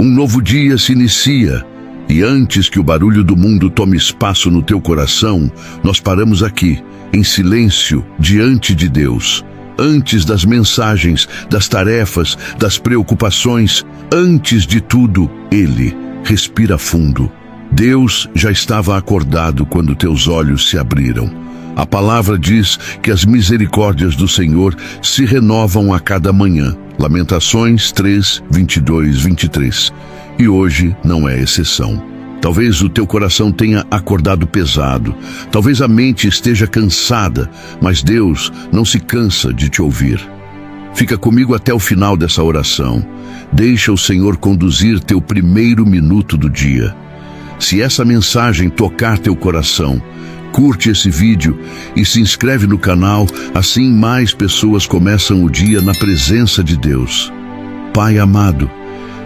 Um novo dia se inicia, e antes que o barulho do mundo tome espaço no teu coração, nós paramos aqui, em silêncio, diante de Deus. Antes das mensagens, das tarefas, das preocupações, antes de tudo, Ele. Respira fundo. Deus já estava acordado quando teus olhos se abriram. A palavra diz que as misericórdias do Senhor se renovam a cada manhã. Lamentações 3, 22, 23. E hoje não é exceção. Talvez o teu coração tenha acordado pesado. Talvez a mente esteja cansada, mas Deus não se cansa de te ouvir. Fica comigo até o final dessa oração. Deixa o Senhor conduzir teu primeiro minuto do dia. Se essa mensagem tocar teu coração, curte esse vídeo e se inscreve no canal, assim mais pessoas começam o dia na presença de Deus. Pai amado,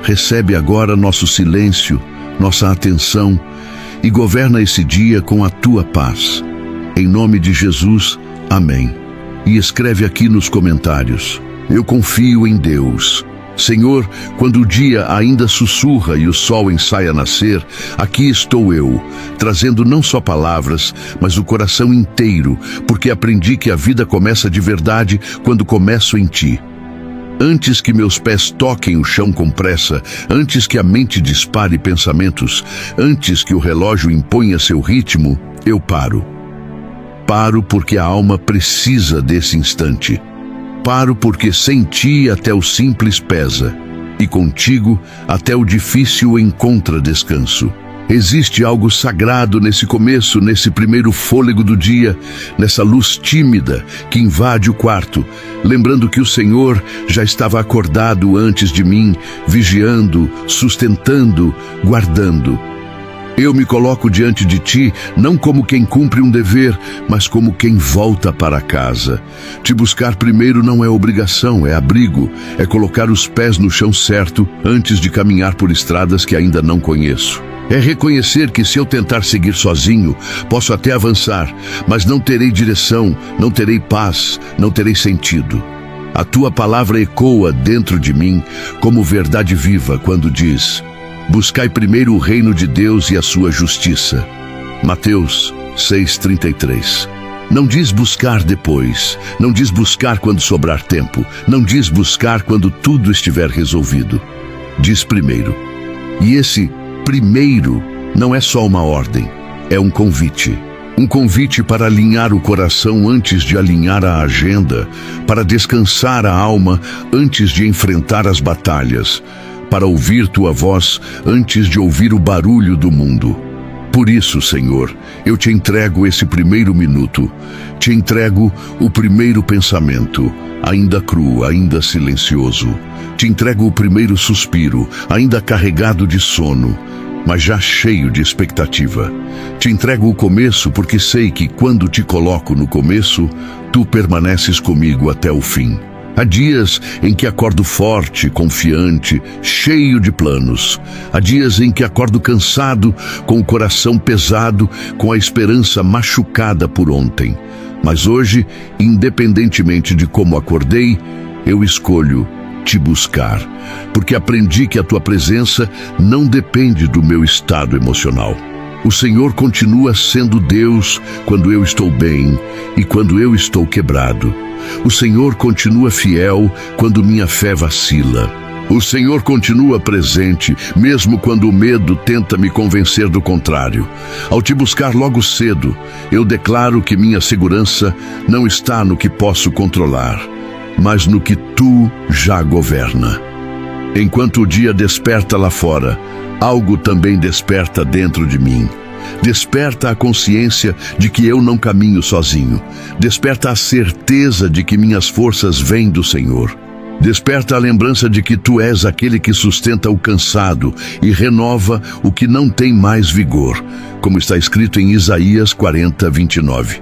recebe agora nosso silêncio, nossa atenção e governa esse dia com a tua paz. Em nome de Jesus, amém. E escreve aqui nos comentários: eu confio em Deus. Senhor, quando o dia ainda sussurra e o sol ensaia a nascer, aqui estou eu, trazendo não só palavras, mas o coração inteiro, porque aprendi que a vida começa de verdade quando começo em Ti. Antes que meus pés toquem o chão com pressa, antes que a mente dispare pensamentos, antes que o relógio imponha seu ritmo, eu paro. Paro porque a alma precisa desse instante. Paro porque sem Ti até o simples pesa, e contigo até o difícil encontra descanso. Existe algo sagrado nesse começo, nesse primeiro fôlego do dia, nessa luz tímida que invade o quarto, lembrando que o Senhor já estava acordado antes de mim, vigiando, sustentando, guardando. Eu me coloco diante de Ti, não como quem cumpre um dever, mas como quem volta para casa. Te buscar primeiro não é obrigação, é abrigo, é colocar os pés no chão certo antes de caminhar por estradas que ainda não conheço. É reconhecer que se eu tentar seguir sozinho, posso até avançar, mas não terei direção, não terei paz, não terei sentido. A Tua palavra ecoa dentro de mim como verdade viva quando diz: buscai primeiro o reino de Deus e a sua justiça. Mateus 6,33. Não diz buscar depois, não diz buscar quando sobrar tempo, não diz buscar quando tudo estiver resolvido. Diz primeiro. E esse primeiro não é só uma ordem, é um convite. Um convite para alinhar o coração antes de alinhar a agenda, para descansar a alma antes de enfrentar as batalhas, para ouvir Tua voz antes de ouvir o barulho do mundo. Por isso, Senhor, eu Te entrego esse primeiro minuto, Te entrego o primeiro pensamento, ainda cru, ainda silencioso. Te entrego o primeiro suspiro, ainda carregado de sono, mas já cheio de expectativa. Te entrego o começo porque sei que quando Te coloco no começo, Tu permaneces comigo até o fim. Há dias em que acordo forte, confiante, cheio de planos. Há dias em que acordo cansado, com o coração pesado, com a esperança machucada por ontem. Mas hoje, independentemente de como acordei, eu escolho Te buscar, porque aprendi que a Tua presença não depende do meu estado emocional. O Senhor continua sendo Deus quando eu estou bem e quando eu estou quebrado. O Senhor continua fiel quando minha fé vacila. O Senhor continua presente, mesmo quando o medo tenta me convencer do contrário. Ao Te buscar logo cedo, eu declaro que minha segurança não está no que posso controlar, mas no que Tu já governa. Enquanto o dia desperta lá fora, algo também desperta dentro de mim. Desperta a consciência de que eu não caminho sozinho. Desperta a certeza de que minhas forças vêm do Senhor. Desperta a lembrança de que Tu és aquele que sustenta o cansado e renova o que não tem mais vigor, como está escrito em Isaías 40, 29.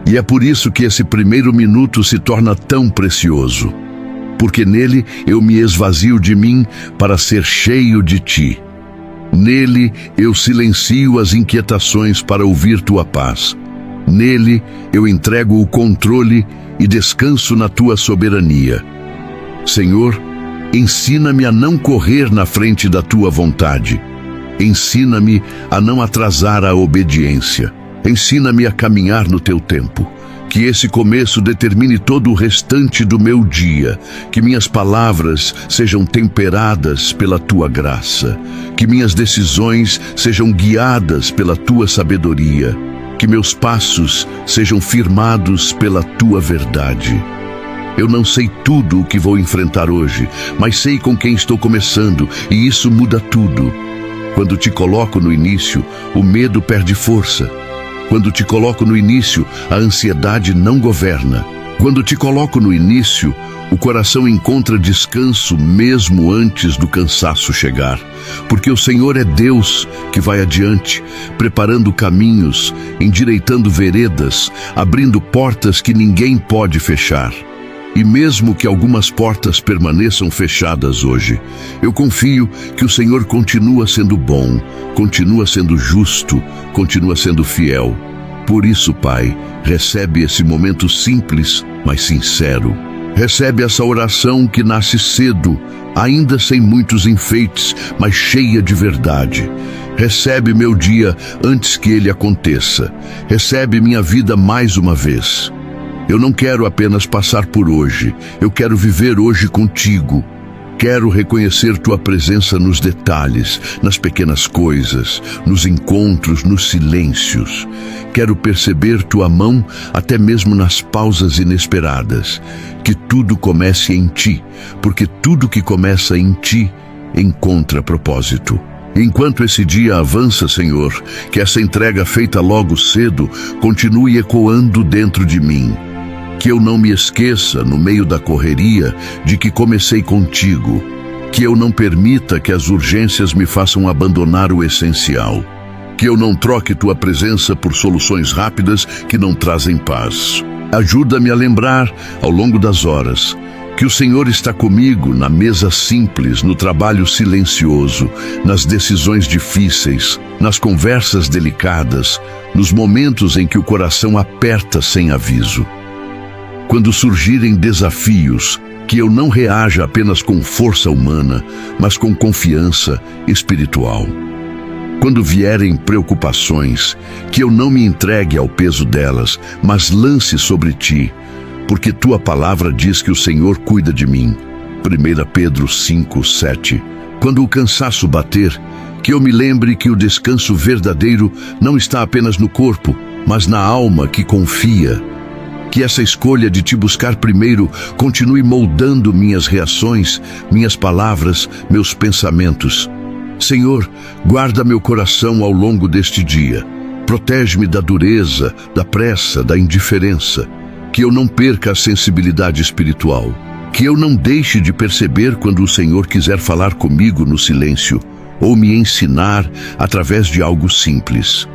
E é por isso que esse primeiro minuto se torna tão precioso, porque nele eu me esvazio de mim para ser cheio de Ti. Nele eu silencio as inquietações para ouvir Tua paz. Nele eu entrego o controle e descanso na Tua soberania. Senhor, Ensina-me a não correr na frente da tua vontade. Ensina-me a não atrasar a obediência. Ensina-me a caminhar no teu tempo. Que esse começo determine todo o restante do meu dia. Que minhas palavras sejam temperadas pela tua graça. Que minhas decisões sejam guiadas pela tua sabedoria. Que meus passos sejam firmados pela tua verdade. Eu não sei tudo o que vou enfrentar hoje, mas sei com quem estou começando, e isso muda tudo. Quando te coloco no início, o medo perde força. Quando te coloco no início, a ansiedade não governa. Quando te coloco no início, o coração encontra descanso mesmo antes do cansaço chegar. Porque o Senhor é Deus que vai adiante, preparando caminhos, endireitando veredas, abrindo portas que ninguém pode fechar. E mesmo que algumas portas permaneçam fechadas hoje, eu confio que o Senhor continua sendo bom, continua sendo justo, continua sendo fiel. Por isso, Pai, recebe esse momento simples, mas sincero. Recebe essa oração que nasce cedo, ainda sem muitos enfeites, mas cheia de verdade. Recebe meu dia antes que ele aconteça. Recebe minha vida mais uma vez. Eu não quero apenas passar por hoje, eu quero viver hoje contigo. Quero reconhecer tua presença nos detalhes, nas pequenas coisas, nos encontros, nos silêncios. Quero perceber tua mão até mesmo nas pausas inesperadas. Que tudo comece em ti, porque tudo que começa em ti encontra propósito. Enquanto esse dia avança, Senhor, que essa entrega feita logo cedo continue ecoando dentro de mim. Que eu não me esqueça, no meio da correria, de que comecei contigo. Que eu não permita que as urgências me façam abandonar o essencial. Que eu não troque tua presença por soluções rápidas que não trazem paz. Ajuda-me a lembrar, ao longo das horas, que o Senhor está comigo na mesa simples, no trabalho silencioso, nas decisões difíceis, nas conversas delicadas, nos momentos em que o coração aperta sem aviso. Quando surgirem desafios, que eu não reaja apenas com força humana, mas com confiança espiritual. Quando vierem preocupações, que eu não me entregue ao peso delas, mas lance sobre ti, porque tua palavra diz que o Senhor cuida de mim. 1 Pedro 5:7. Quando o cansaço bater, que eu me lembre que o descanso verdadeiro não está apenas no corpo, mas na alma que confia. Que essa escolha de te buscar primeiro continue moldando minhas reações, minhas palavras, meus pensamentos. Senhor, guarda meu coração ao longo deste dia. Protege-me da dureza, da pressa, da indiferença. Que eu não perca a sensibilidade espiritual. Que eu não deixe de perceber quando o Senhor quiser falar comigo no silêncio, ou me ensinar através de algo simples.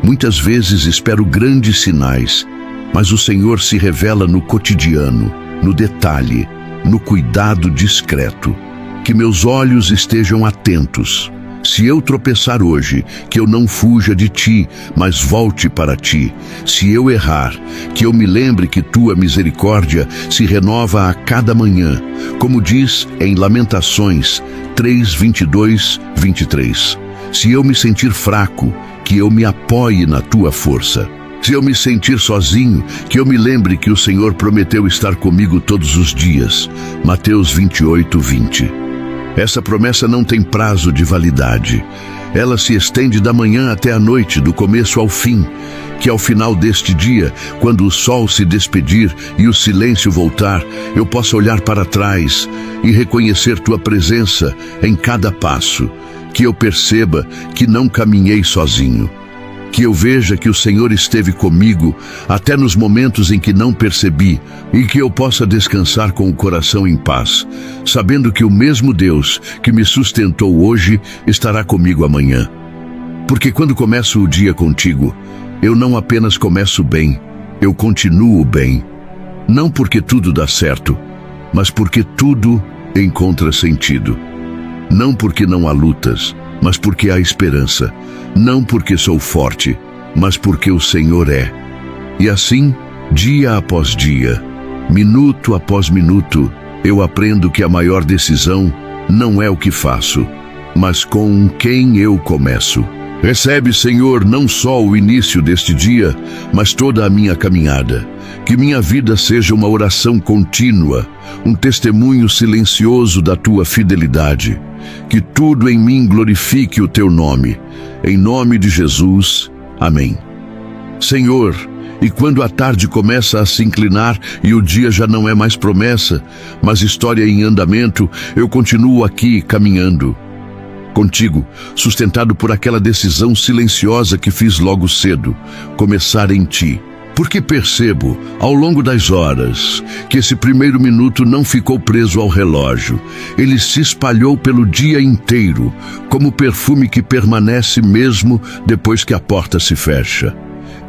Muitas vezes espero grandes sinais, mas o Senhor se revela no cotidiano, no detalhe, no cuidado discreto. Que meus olhos estejam atentos. Se eu tropeçar hoje, que eu não fuja de ti, mas volte para ti. Se eu errar, que eu me lembre que tua misericórdia se renova a cada manhã, como diz em Lamentações 3:22-23. Se eu me sentir fraco, que eu me apoie na tua força. Se eu me sentir sozinho, que eu me lembre que o Senhor prometeu estar comigo todos os dias. Mateus 28:20. Essa promessa não tem prazo de validade. Ela se estende da manhã até a noite, do começo ao fim. Que ao final deste dia, quando o sol se despedir e o silêncio voltar, eu possa olhar para trás e reconhecer tua presença em cada passo. Que eu perceba que não caminhei sozinho. Que eu veja que o Senhor esteve comigo até nos momentos em que não percebi, e que eu possa descansar com o coração em paz, sabendo que o mesmo Deus que me sustentou hoje estará comigo amanhã. Porque quando começo o dia contigo, eu não apenas começo bem, eu continuo bem. Não porque tudo dá certo, mas porque tudo encontra sentido. Não porque não há lutas, mas porque há esperança. Não porque sou forte, mas porque o Senhor é. E assim, dia após dia, minuto após minuto, Eu aprendo que a maior decisão não é o que faço, mas com quem eu começo. Recebe, Senhor, não só o início deste dia, mas toda a minha caminhada. Que minha vida seja uma oração contínua, um testemunho silencioso da Tua fidelidade. Que tudo em mim glorifique o Teu nome. Em nome de Jesus. Amém. Senhor, e quando a tarde começa a se inclinar e o dia já não é mais promessa, mas história em andamento, eu continuo aqui caminhando contigo, sustentado por aquela decisão silenciosa que fiz logo cedo, começar em Ti. Porque percebo, ao longo das horas, que esse primeiro minuto não ficou preso ao relógio. Ele se espalhou pelo dia inteiro, como perfume que permanece mesmo depois que a porta se fecha.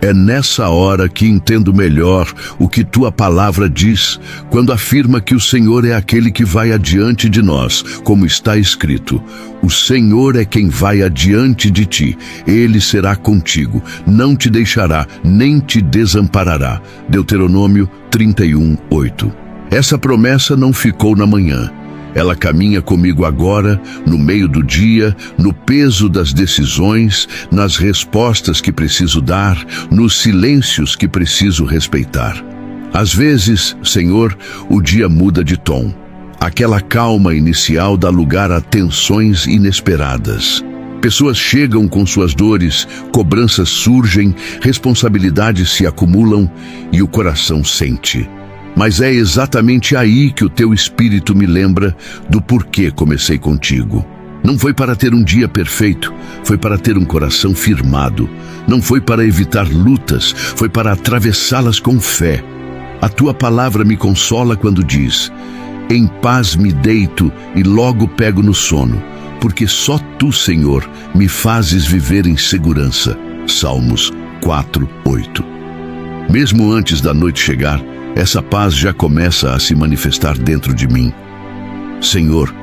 É nessa hora que entendo melhor o que Tua palavra diz, quando afirma que o Senhor é aquele que vai adiante de nós, como está escrito. O Senhor é quem vai adiante de ti, Ele será contigo, não te deixará, nem te desamparará. Deuteronômio 31:8. Essa promessa não ficou na manhã. Ela caminha comigo agora, no meio do dia, no peso das decisões, nas respostas que preciso dar, nos silêncios que preciso respeitar. Às vezes, Senhor, o dia muda de tom. Aquela calma inicial dá lugar a tensões inesperadas. Pessoas chegam com suas dores, cobranças surgem, responsabilidades se acumulam e o coração sente. Mas é exatamente aí que o Teu Espírito me lembra do porquê comecei contigo. Não foi para ter um dia perfeito, foi para ter um coração firmado. Não foi para evitar lutas, foi para atravessá-las com fé. A Tua palavra me consola quando diz: em paz me deito e logo pego no sono, porque só Tu, Senhor, me fazes viver em segurança. Salmos 4:8. Mesmo antes da noite chegar, essa paz já começa a se manifestar dentro de mim. Senhor,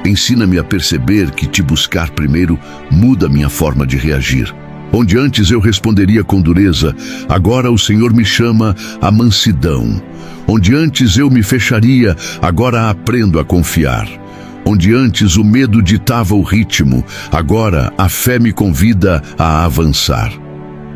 ensina-me a perceber que Te buscar primeiro muda minha forma de reagir. Onde antes eu responderia com dureza, agora o Senhor me chama à mansidão. Onde antes eu me fecharia, agora aprendo a confiar. Onde antes o medo ditava o ritmo, agora a fé me convida a avançar.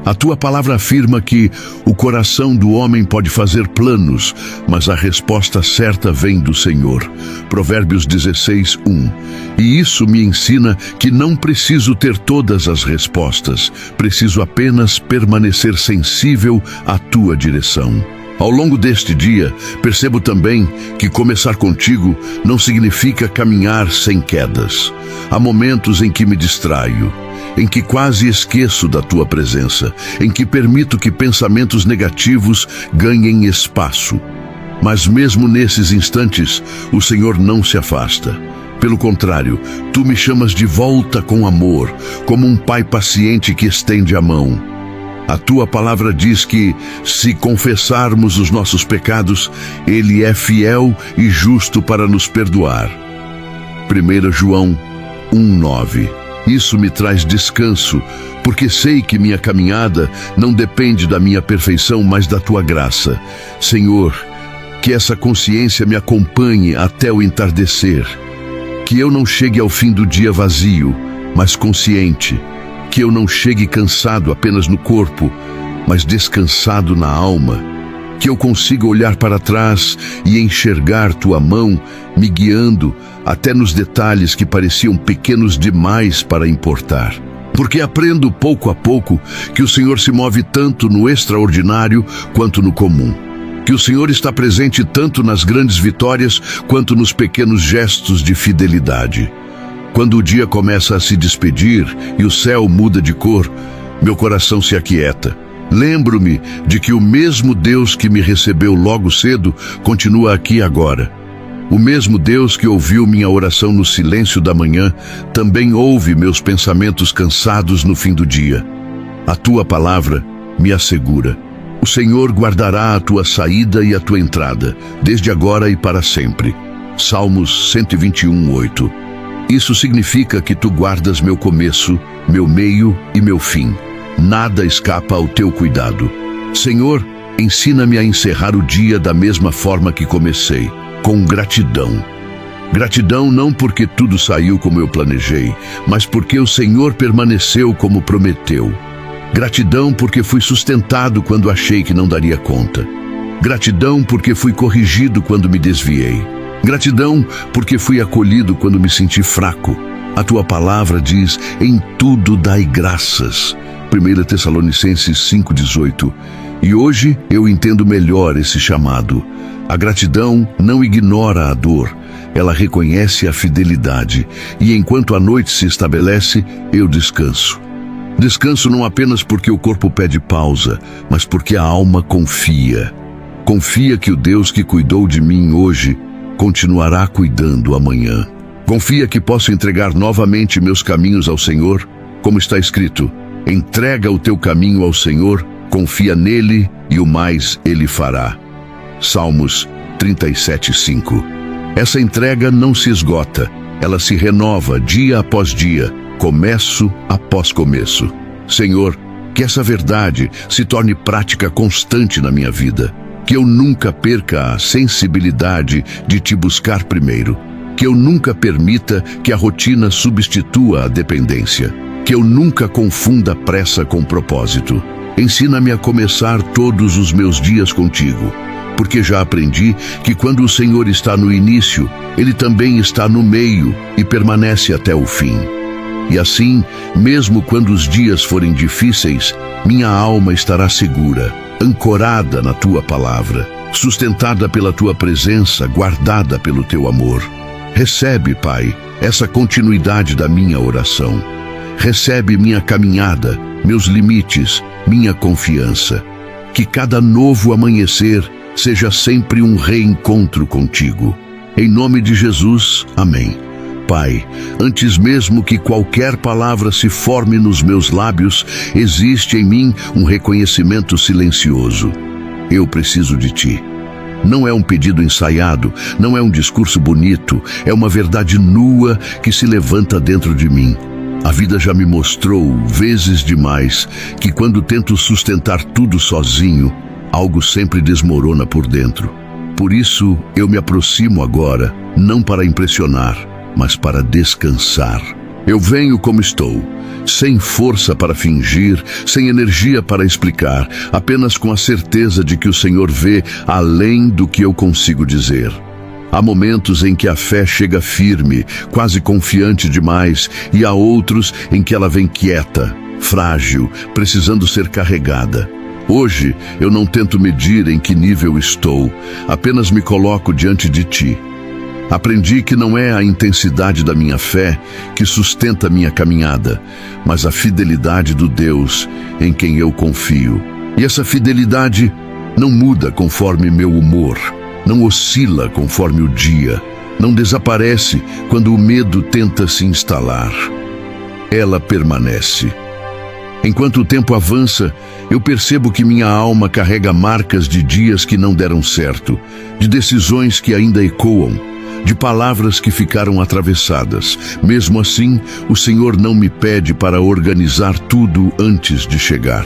A Tua palavra afirma que o coração do homem pode fazer planos, mas a resposta certa vem do Senhor. Provérbios 16:1. E isso me ensina que não preciso ter todas as respostas, preciso apenas permanecer sensível à Tua direção. Ao longo deste dia, percebo também que começar contigo não significa caminhar sem quedas. Há momentos em que me distraio, em que quase esqueço da Tua presença, em que permito que pensamentos negativos ganhem espaço. Mas mesmo nesses instantes, o Senhor não se afasta. Pelo contrário, Tu me chamas de volta com amor, como um pai paciente que estende a mão. A Tua palavra diz que, se confessarmos os nossos pecados, Ele é fiel e justo para nos perdoar. 1 João 1:9. Isso me traz descanso, porque sei que minha caminhada não depende da minha perfeição, mas da Tua graça. Senhor, que essa consciência me acompanhe até o entardecer. Que eu não chegue ao fim do dia vazio, mas consciente. Que eu não chegue cansado apenas no corpo, mas descansado na alma. Que eu consiga olhar para trás e enxergar Tua mão me guiando até nos detalhes que pareciam pequenos demais para importar. Porque aprendo pouco a pouco que o Senhor se move tanto no extraordinário quanto no comum. Que o Senhor está presente tanto nas grandes vitórias quanto nos pequenos gestos de fidelidade. Quando o dia começa a se despedir e o céu muda de cor, meu coração se aquieta. Lembro-me de que o mesmo Deus que me recebeu logo cedo continua aqui agora. O mesmo Deus que ouviu minha oração no silêncio da manhã também ouve meus pensamentos cansados no fim do dia. A Tua palavra me assegura: o Senhor guardará a tua saída e a tua entrada, desde agora e para sempre. Salmos 121:8. Isso significa que Tu guardas meu começo, meu meio e meu fim. Nada escapa ao Teu cuidado. Senhor, ensina-me a encerrar o dia da mesma forma que comecei, com gratidão. Gratidão não porque tudo saiu como eu planejei, mas porque o Senhor permaneceu como prometeu. Gratidão porque fui sustentado quando achei que não daria conta. Gratidão porque fui corrigido quando me desviei. Gratidão porque fui acolhido quando me senti fraco. A tua palavra diz: em tudo dai graças. 1 Tessalonicenses 5,18. E hoje eu entendo melhor esse chamado. A gratidão não ignora a dor, ela reconhece a fidelidade. E enquanto a noite se estabelece, eu descanso. Descanso não apenas porque o corpo pede pausa, mas porque a alma confia. Confia que o Deus que cuidou de mim hoje continuará cuidando amanhã. Confia que posso entregar novamente meus caminhos ao Senhor, como está escrito: entrega o teu caminho ao Senhor, confia nele e o mais ele fará. Salmos 37:5. Essa entrega não se esgota, ela se renova dia após dia, começo após começo. Senhor, que essa verdade se torne prática constante na minha vida. Que eu nunca perca a sensibilidade de te buscar primeiro. Que eu nunca permita que a rotina substitua a dependência. Que eu nunca confunda pressa com propósito. Ensina-me a começar todos os meus dias contigo, porque já aprendi que quando o Senhor está no início, Ele também está no meio e permanece até o fim. E assim, mesmo quando os dias forem difíceis, minha alma estará segura, ancorada na Tua palavra, sustentada pela Tua presença, guardada pelo Teu amor. Recebe, Pai, essa continuidade da minha oração. Recebe minha caminhada, meus limites, minha confiança. Que cada novo amanhecer seja sempre um reencontro contigo. Em nome de Jesus, amém. Pai, antes mesmo que qualquer palavra se forme nos meus lábios, existe em mim um reconhecimento silencioso. Eu preciso de Ti. Não é um pedido ensaiado, não é um discurso bonito, é uma verdade nua que se levanta dentro de mim. A vida já me mostrou, vezes demais, que quando tento sustentar tudo sozinho, algo sempre desmorona por dentro. Por isso, eu me aproximo agora, não para impressionar, mas para descansar. Eu venho como estou, sem força para fingir, sem energia para explicar, apenas com a certeza de que o Senhor vê além do que eu consigo dizer. Há momentos em que a fé chega firme, quase confiante demais, e há outros em que ela vem quieta, frágil, precisando ser carregada. Hoje, eu não tento medir em que nível estou, apenas me coloco diante de Ti. Aprendi que não é a intensidade da minha fé que sustenta minha caminhada, mas a fidelidade do Deus em quem eu confio. E essa fidelidade não muda conforme meu humor, não oscila conforme o dia, não desaparece quando o medo tenta se instalar. Ela permanece. Enquanto o tempo avança, eu percebo que minha alma carrega marcas de dias que não deram certo, de decisões que ainda ecoam, de palavras que ficaram atravessadas. Mesmo assim, o Senhor não me pede para organizar tudo antes de chegar.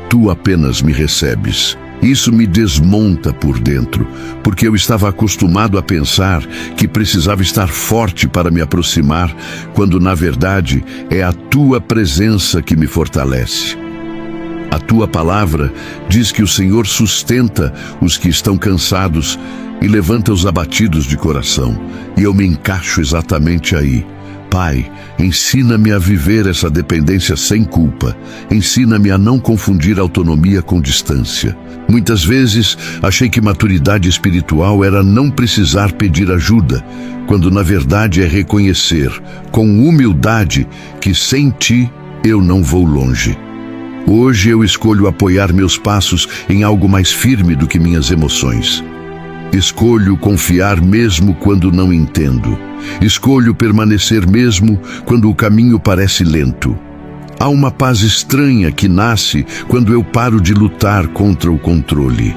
Tu apenas me recebes. Isso me desmonta por dentro, porque eu estava acostumado a pensar que precisava estar forte para me aproximar, quando na verdade é a Tua presença que me fortalece. A Tua palavra diz que o Senhor sustenta os que estão cansados e levanta os abatidos de coração, e eu me encaixo exatamente aí. Pai, ensina-me a viver essa dependência sem culpa. Ensina-me a não confundir autonomia com distância. Muitas vezes achei que maturidade espiritual era não precisar pedir ajuda, quando na verdade é reconhecer, com humildade, que sem Ti eu não vou longe. Hoje eu escolho apoiar meus passos em algo mais firme do que minhas emoções. Escolho confiar mesmo quando não entendo. Escolho permanecer mesmo quando o caminho parece lento. Há uma paz estranha que nasce quando eu paro de lutar contra o controle.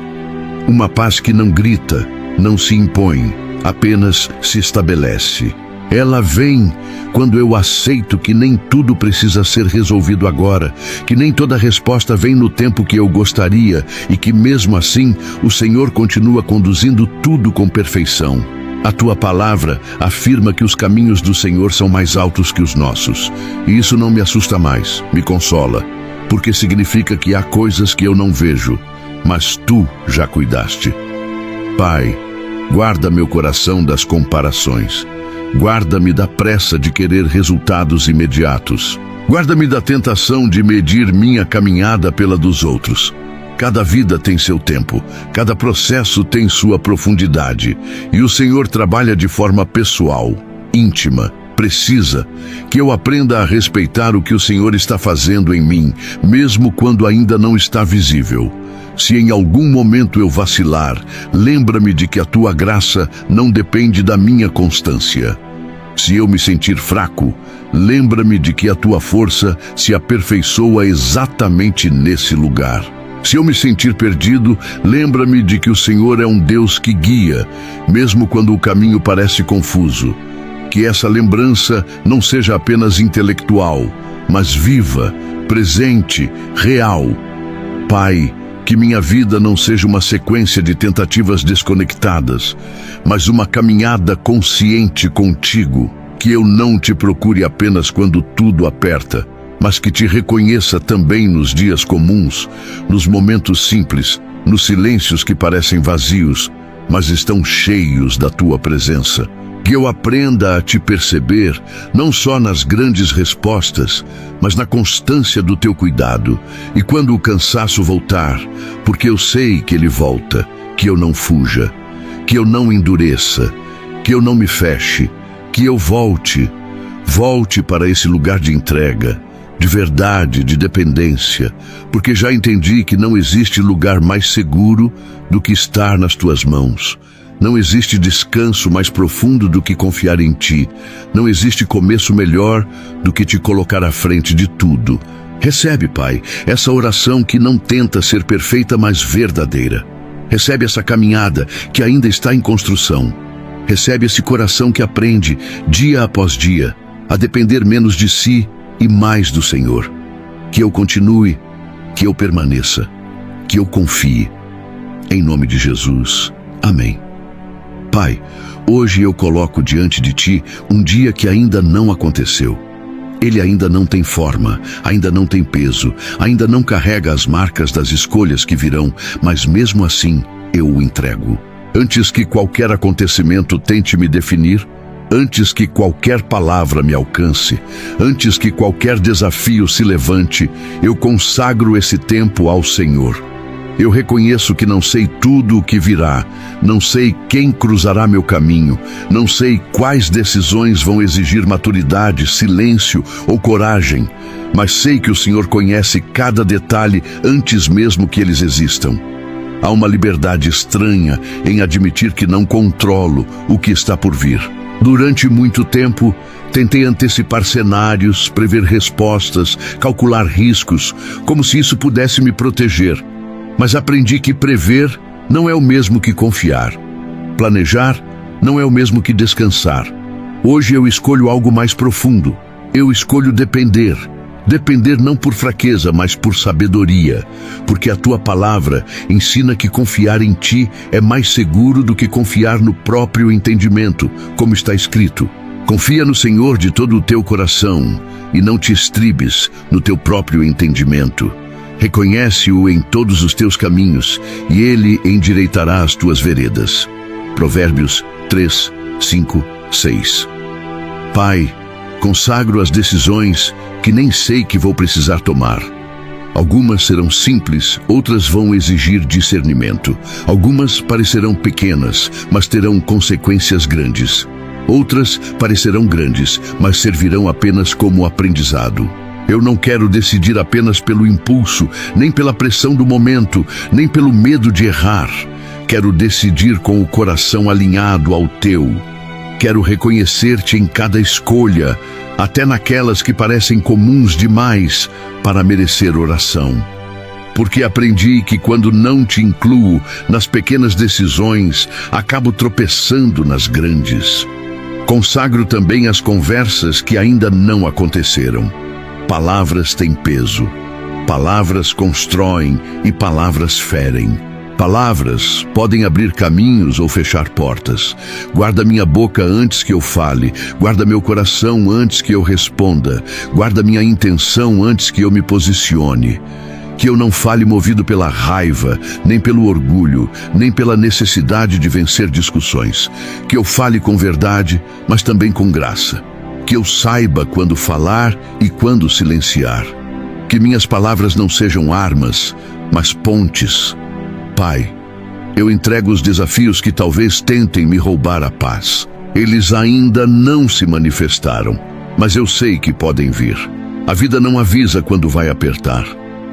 Uma paz que não grita, não se impõe, apenas se estabelece. Ela vem quando eu aceito que nem tudo precisa ser resolvido agora, que nem toda resposta vem no tempo que eu gostaria e que mesmo assim o Senhor continua conduzindo tudo com perfeição. A tua palavra afirma que os caminhos do Senhor são mais altos que os nossos. E isso não me assusta mais, me consola, porque significa que há coisas que eu não vejo, mas tu já cuidaste. Pai, guarda meu coração das comparações. Guarda-me da pressa de querer resultados imediatos. Guarda-me da tentação de medir minha caminhada pela dos outros. Cada vida tem seu tempo, cada processo tem sua profundidade, e o Senhor trabalha de forma pessoal, íntima, precisa, que eu aprenda a respeitar o que o Senhor está fazendo em mim, mesmo quando ainda não está visível. Se em algum momento eu vacilar, lembra-me de que a tua graça não depende da minha constância. Se eu me sentir fraco, lembra-me de que a tua força se aperfeiçoa exatamente nesse lugar. Se eu me sentir perdido, lembra-me de que o Senhor é um Deus que guia, mesmo quando o caminho parece confuso. Que essa lembrança não seja apenas intelectual, mas viva, presente, real. Pai, que minha vida não seja uma sequência de tentativas desconectadas, mas uma caminhada consciente contigo. Que eu não te procure apenas quando tudo aperta, mas que te reconheça também nos dias comuns, nos momentos simples, nos silêncios que parecem vazios, mas estão cheios da tua presença. Que eu aprenda a te perceber, não só nas grandes respostas, mas na constância do teu cuidado. E quando o cansaço voltar, porque eu sei que ele volta, que eu não fuja, que eu não endureça, que eu não me feche, que eu volte para esse lugar de entrega, de verdade, de dependência, porque já entendi que não existe lugar mais seguro do que estar nas tuas mãos. Não existe descanso mais profundo do que confiar em ti. Não existe começo melhor do que te colocar à frente de tudo. Recebe, Pai, essa oração que não tenta ser perfeita, mas verdadeira. Recebe essa caminhada que ainda está em construção. Recebe esse coração que aprende, dia após dia, a depender menos de si e mais do Senhor. Que eu continue, que eu permaneça, que eu confie. Em nome de Jesus. Amém. Pai, hoje eu coloco diante de Ti um dia que ainda não aconteceu. Ele ainda não tem forma, ainda não tem peso, ainda não carrega as marcas das escolhas que virão, mas mesmo assim eu o entrego. Antes que qualquer acontecimento tente me definir, antes que qualquer palavra me alcance, antes que qualquer desafio se levante, eu consagro esse tempo ao Senhor. Eu reconheço que não sei tudo o que virá, não sei quem cruzará meu caminho, não sei quais decisões vão exigir maturidade, silêncio ou coragem, mas sei que o Senhor conhece cada detalhe antes mesmo que eles existam. Há uma liberdade estranha em admitir que não controlo o que está por vir. Durante muito tempo, tentei antecipar cenários, prever respostas, calcular riscos, como se isso pudesse me proteger. Mas aprendi que prever não é o mesmo que confiar. Planejar não é o mesmo que descansar. Hoje eu escolho algo mais profundo. Eu escolho depender. Depender não por fraqueza, mas por sabedoria. Porque a tua palavra ensina que confiar em ti é mais seguro do que confiar no próprio entendimento, como está escrito. Confia no Senhor de todo o teu coração e não te estribes no teu próprio entendimento. Reconhece-o em todos os teus caminhos, e ele endireitará as tuas veredas. Provérbios 3, 5, 6. Pai, consagro as decisões que nem sei que vou precisar tomar. Algumas serão simples, outras vão exigir discernimento. Algumas parecerão pequenas, mas terão consequências grandes. Outras parecerão grandes, mas servirão apenas como aprendizado. Eu não quero decidir apenas pelo impulso, nem pela pressão do momento, nem pelo medo de errar. Quero decidir com o coração alinhado ao teu. Quero reconhecer-te em cada escolha, até naquelas que parecem comuns demais para merecer oração. Porque aprendi que quando não te incluo nas pequenas decisões, acabo tropeçando nas grandes. Consagro também as conversas que ainda não aconteceram. Palavras têm peso. Palavras constroem e palavras ferem. Palavras podem abrir caminhos ou fechar portas. Guarda minha boca antes que eu fale. Guarda meu coração antes que eu responda. Guarda minha intenção antes que eu me posicione. Que eu não fale movido pela raiva, nem pelo orgulho, nem pela necessidade de vencer discussões. Que eu fale com verdade, mas também com graça. Que eu saiba quando falar e quando silenciar. Que minhas palavras não sejam armas, mas pontes. Pai, eu entrego os desafios que talvez tentem me roubar a paz. Eles ainda não se manifestaram, mas eu sei que podem vir. A vida não avisa quando vai apertar.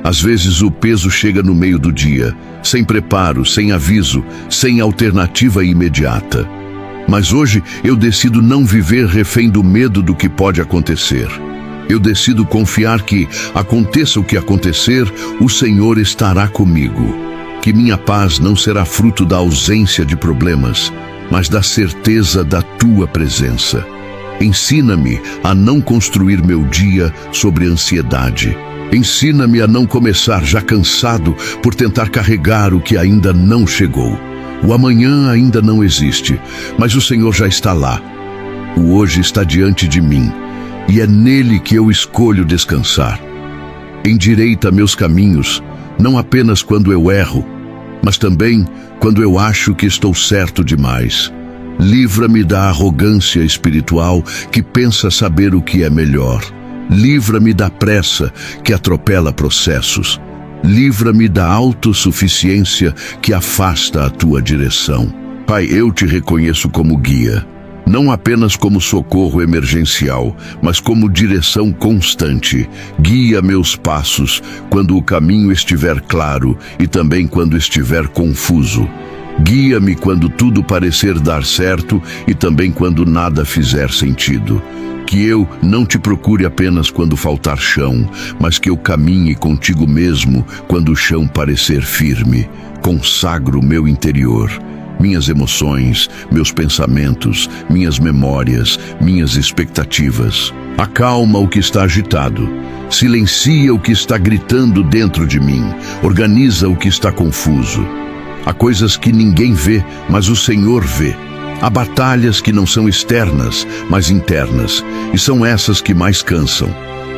Às vezes o peso chega no meio do dia, sem preparo, sem aviso, sem alternativa imediata. Mas hoje eu decido não viver refém do medo do que pode acontecer. Eu decido confiar que, aconteça o que acontecer, o Senhor estará comigo. Que minha paz não será fruto da ausência de problemas, mas da certeza da Tua presença. Ensina-me a não construir meu dia sobre ansiedade. Ensina-me a não começar já cansado por tentar carregar o que ainda não chegou. O amanhã ainda não existe, mas o Senhor já está lá. O hoje está diante de mim, e é nele que eu escolho descansar. Endireita meus caminhos, não apenas quando eu erro, mas também quando eu acho que estou certo demais. Livra-me da arrogância espiritual que pensa saber o que é melhor. Livra-me da pressa que atropela processos. Livra-me da autossuficiência que afasta a Tua direção. Pai, eu Te reconheço como guia, não apenas como socorro emergencial, mas como direção constante. Guia meus passos quando o caminho estiver claro e também quando estiver confuso. Guia-me quando tudo parecer dar certo e também quando nada fizer sentido. Que eu não Te procure apenas quando faltar chão, mas que eu caminhe contigo mesmo quando o chão parecer firme. Consagro meu interior, minhas emoções, meus pensamentos, minhas memórias, minhas expectativas. Acalma o que está agitado. Silencia o que está gritando dentro de mim. Organiza o que está confuso. Há coisas que ninguém vê, mas o Senhor vê. Há batalhas que não são externas, mas internas, e são essas que mais cansam.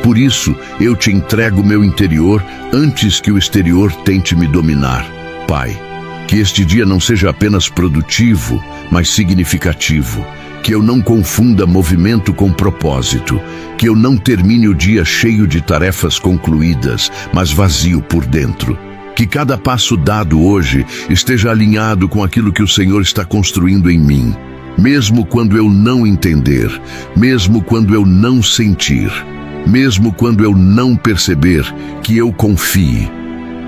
Por isso, eu Te entrego meu interior antes que o exterior tente me dominar. Pai, que este dia não seja apenas produtivo, mas significativo. Que eu não confunda movimento com propósito. Que eu não termine o dia cheio de tarefas concluídas, mas vazio por dentro. Que cada passo dado hoje esteja alinhado com aquilo que o Senhor está construindo em mim. Mesmo quando eu não entender, mesmo quando eu não sentir, mesmo quando eu não perceber, que eu confie.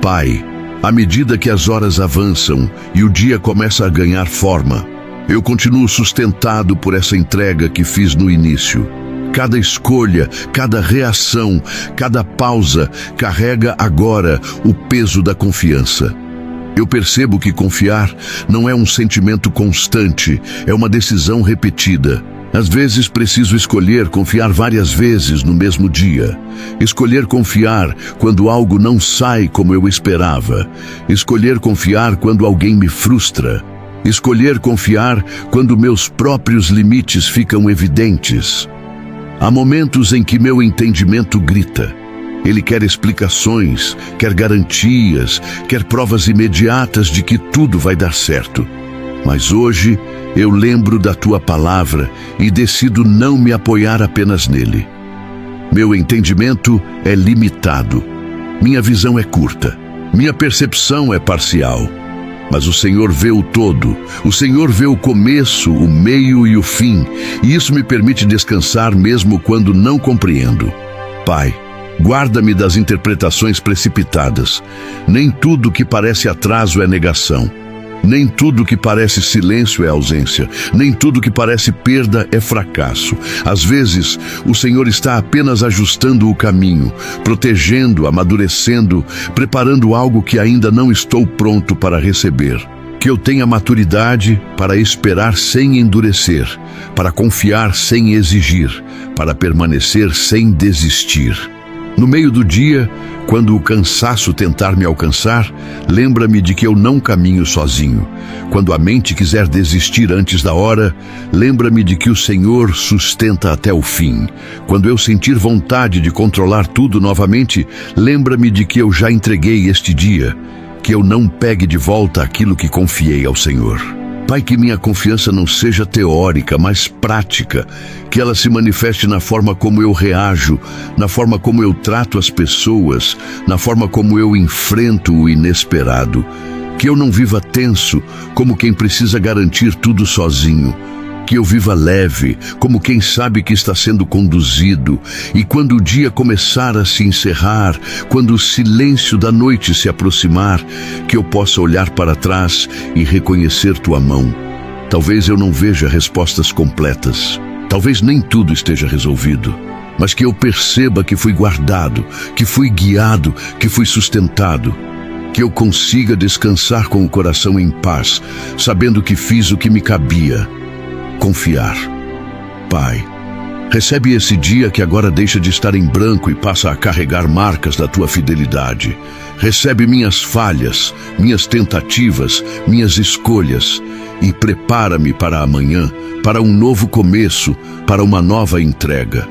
Pai, à medida que as horas avançam e o dia começa a ganhar forma, eu continuo sustentado por essa entrega que fiz no início. Cada escolha, cada reação, cada pausa carrega agora o peso da confiança. Eu percebo que confiar não é um sentimento constante, é uma decisão repetida. Às vezes preciso escolher confiar várias vezes no mesmo dia. Escolher confiar quando algo não sai como eu esperava. Escolher confiar quando alguém me frustra. Escolher confiar quando meus próprios limites ficam evidentes. Há momentos em que meu entendimento grita. Ele quer explicações, quer garantias, quer provas imediatas de que tudo vai dar certo. Mas hoje eu lembro da Tua palavra e decido não me apoiar apenas nele. Meu entendimento é limitado. Minha visão é curta. Minha percepção é parcial. Mas o Senhor vê o todo. O Senhor vê o começo, o meio e o fim. E isso me permite descansar mesmo quando não compreendo. Pai, guarda-me das interpretações precipitadas. Nem tudo que parece atraso é negação. Nem tudo que parece silêncio é ausência. Nem tudo que parece perda é fracasso. Às vezes, o Senhor está apenas ajustando o caminho, protegendo, amadurecendo, preparando algo que ainda não estou pronto para receber. Que eu tenha maturidade para esperar sem endurecer, para confiar sem exigir, para permanecer sem desistir. No meio do dia, quando o cansaço tentar me alcançar, lembra-me de que eu não caminho sozinho. Quando a mente quiser desistir antes da hora, lembra-me de que o Senhor sustenta até o fim. Quando eu sentir vontade de controlar tudo novamente, lembra-me de que eu já entreguei este dia, que eu não pegue de volta aquilo que confiei ao Senhor. Pai, que minha confiança não seja teórica, mas prática, que ela se manifeste na forma como eu reajo, na forma como eu trato as pessoas, na forma como eu enfrento o inesperado. Que eu não viva tenso, como quem precisa garantir tudo sozinho. Que eu viva leve, como quem sabe que está sendo conduzido, e quando o dia começar a se encerrar, quando o silêncio da noite se aproximar, que eu possa olhar para trás e reconhecer tua mão. Talvez eu não veja respostas completas, talvez nem tudo esteja resolvido, mas que eu perceba que fui guardado, que fui guiado, que fui sustentado. Que eu consiga descansar com o coração em paz, sabendo que fiz o que me cabia. Confiar. Pai, recebe esse dia que agora deixa de estar em branco e passa a carregar marcas da tua fidelidade. Recebe minhas falhas, minhas tentativas, minhas escolhas e prepara-me para amanhã, para um novo começo, para uma nova entrega.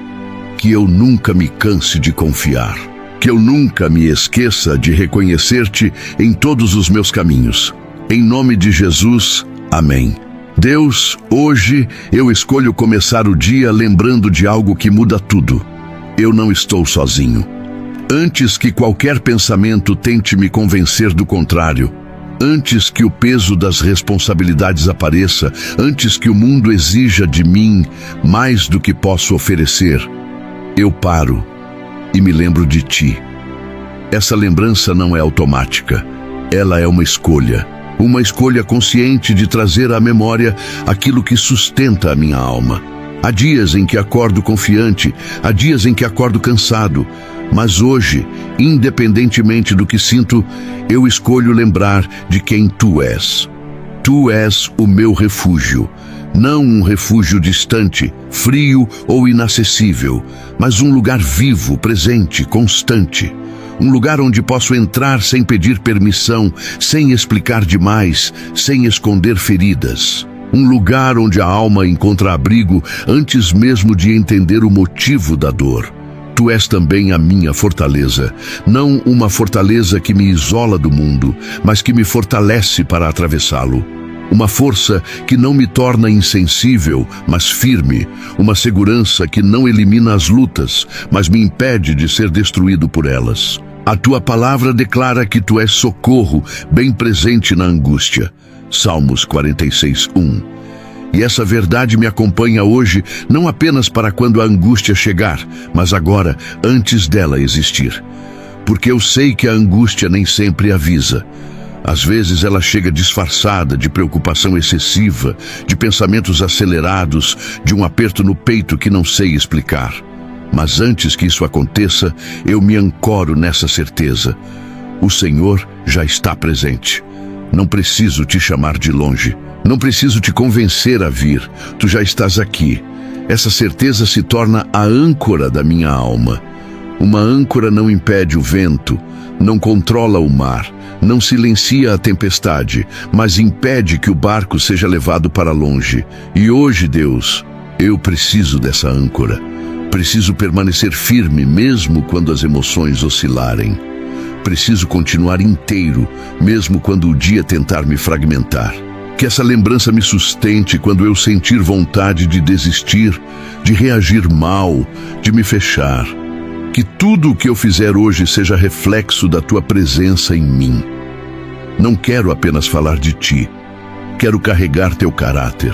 Que eu nunca me canse de confiar. Que eu nunca me esqueça de reconhecer-te em todos os meus caminhos. Em nome de Jesus, amém. Deus, hoje eu escolho começar o dia lembrando de algo que muda tudo. Eu não estou sozinho. Antes que qualquer pensamento tente me convencer do contrário, antes que o peso das responsabilidades apareça, antes que o mundo exija de mim mais do que posso oferecer, eu paro e me lembro de ti. Essa lembrança não é automática, ela é uma escolha consciente de trazer à memória aquilo que sustenta a minha alma. Há dias em que acordo confiante, há dias em que acordo cansado, mas hoje, independentemente do que sinto, eu escolho lembrar de quem tu és. Tu és o meu refúgio, não um refúgio distante, frio ou inacessível, mas um lugar vivo, presente, constante. Um lugar onde posso entrar sem pedir permissão, sem explicar demais, sem esconder feridas. Um lugar onde a alma encontra abrigo antes mesmo de entender o motivo da dor. Tu és também a minha fortaleza, não uma fortaleza que me isola do mundo, mas que me fortalece para atravessá-lo. Uma força que não me torna insensível, mas firme. Uma segurança que não elimina as lutas, mas me impede de ser destruído por elas. A tua palavra declara que tu és socorro, bem presente na angústia. Salmos 46:1. E essa verdade me acompanha hoje, não apenas para quando a angústia chegar, mas agora, antes dela existir. Porque eu sei que a angústia nem sempre avisa. Às vezes ela chega disfarçada de preocupação excessiva, de pensamentos acelerados, de um aperto no peito que não sei explicar. Mas antes que isso aconteça, eu me ancoro nessa certeza. O Senhor já está presente. Não preciso te chamar de longe. Não preciso te convencer a vir. Tu já estás aqui. Essa certeza se torna a âncora da minha alma. Uma âncora não impede o vento, não controla o mar, não silencia a tempestade, mas impede que o barco seja levado para longe. E hoje, Deus, eu preciso dessa âncora. Preciso permanecer firme mesmo quando as emoções oscilarem. Preciso continuar inteiro, mesmo quando o dia tentar me fragmentar. Que essa lembrança me sustente quando eu sentir vontade de desistir, de reagir mal, de me fechar. Que tudo o que eu fizer hoje seja reflexo da tua presença em mim. Não quero apenas falar de ti, quero carregar teu caráter.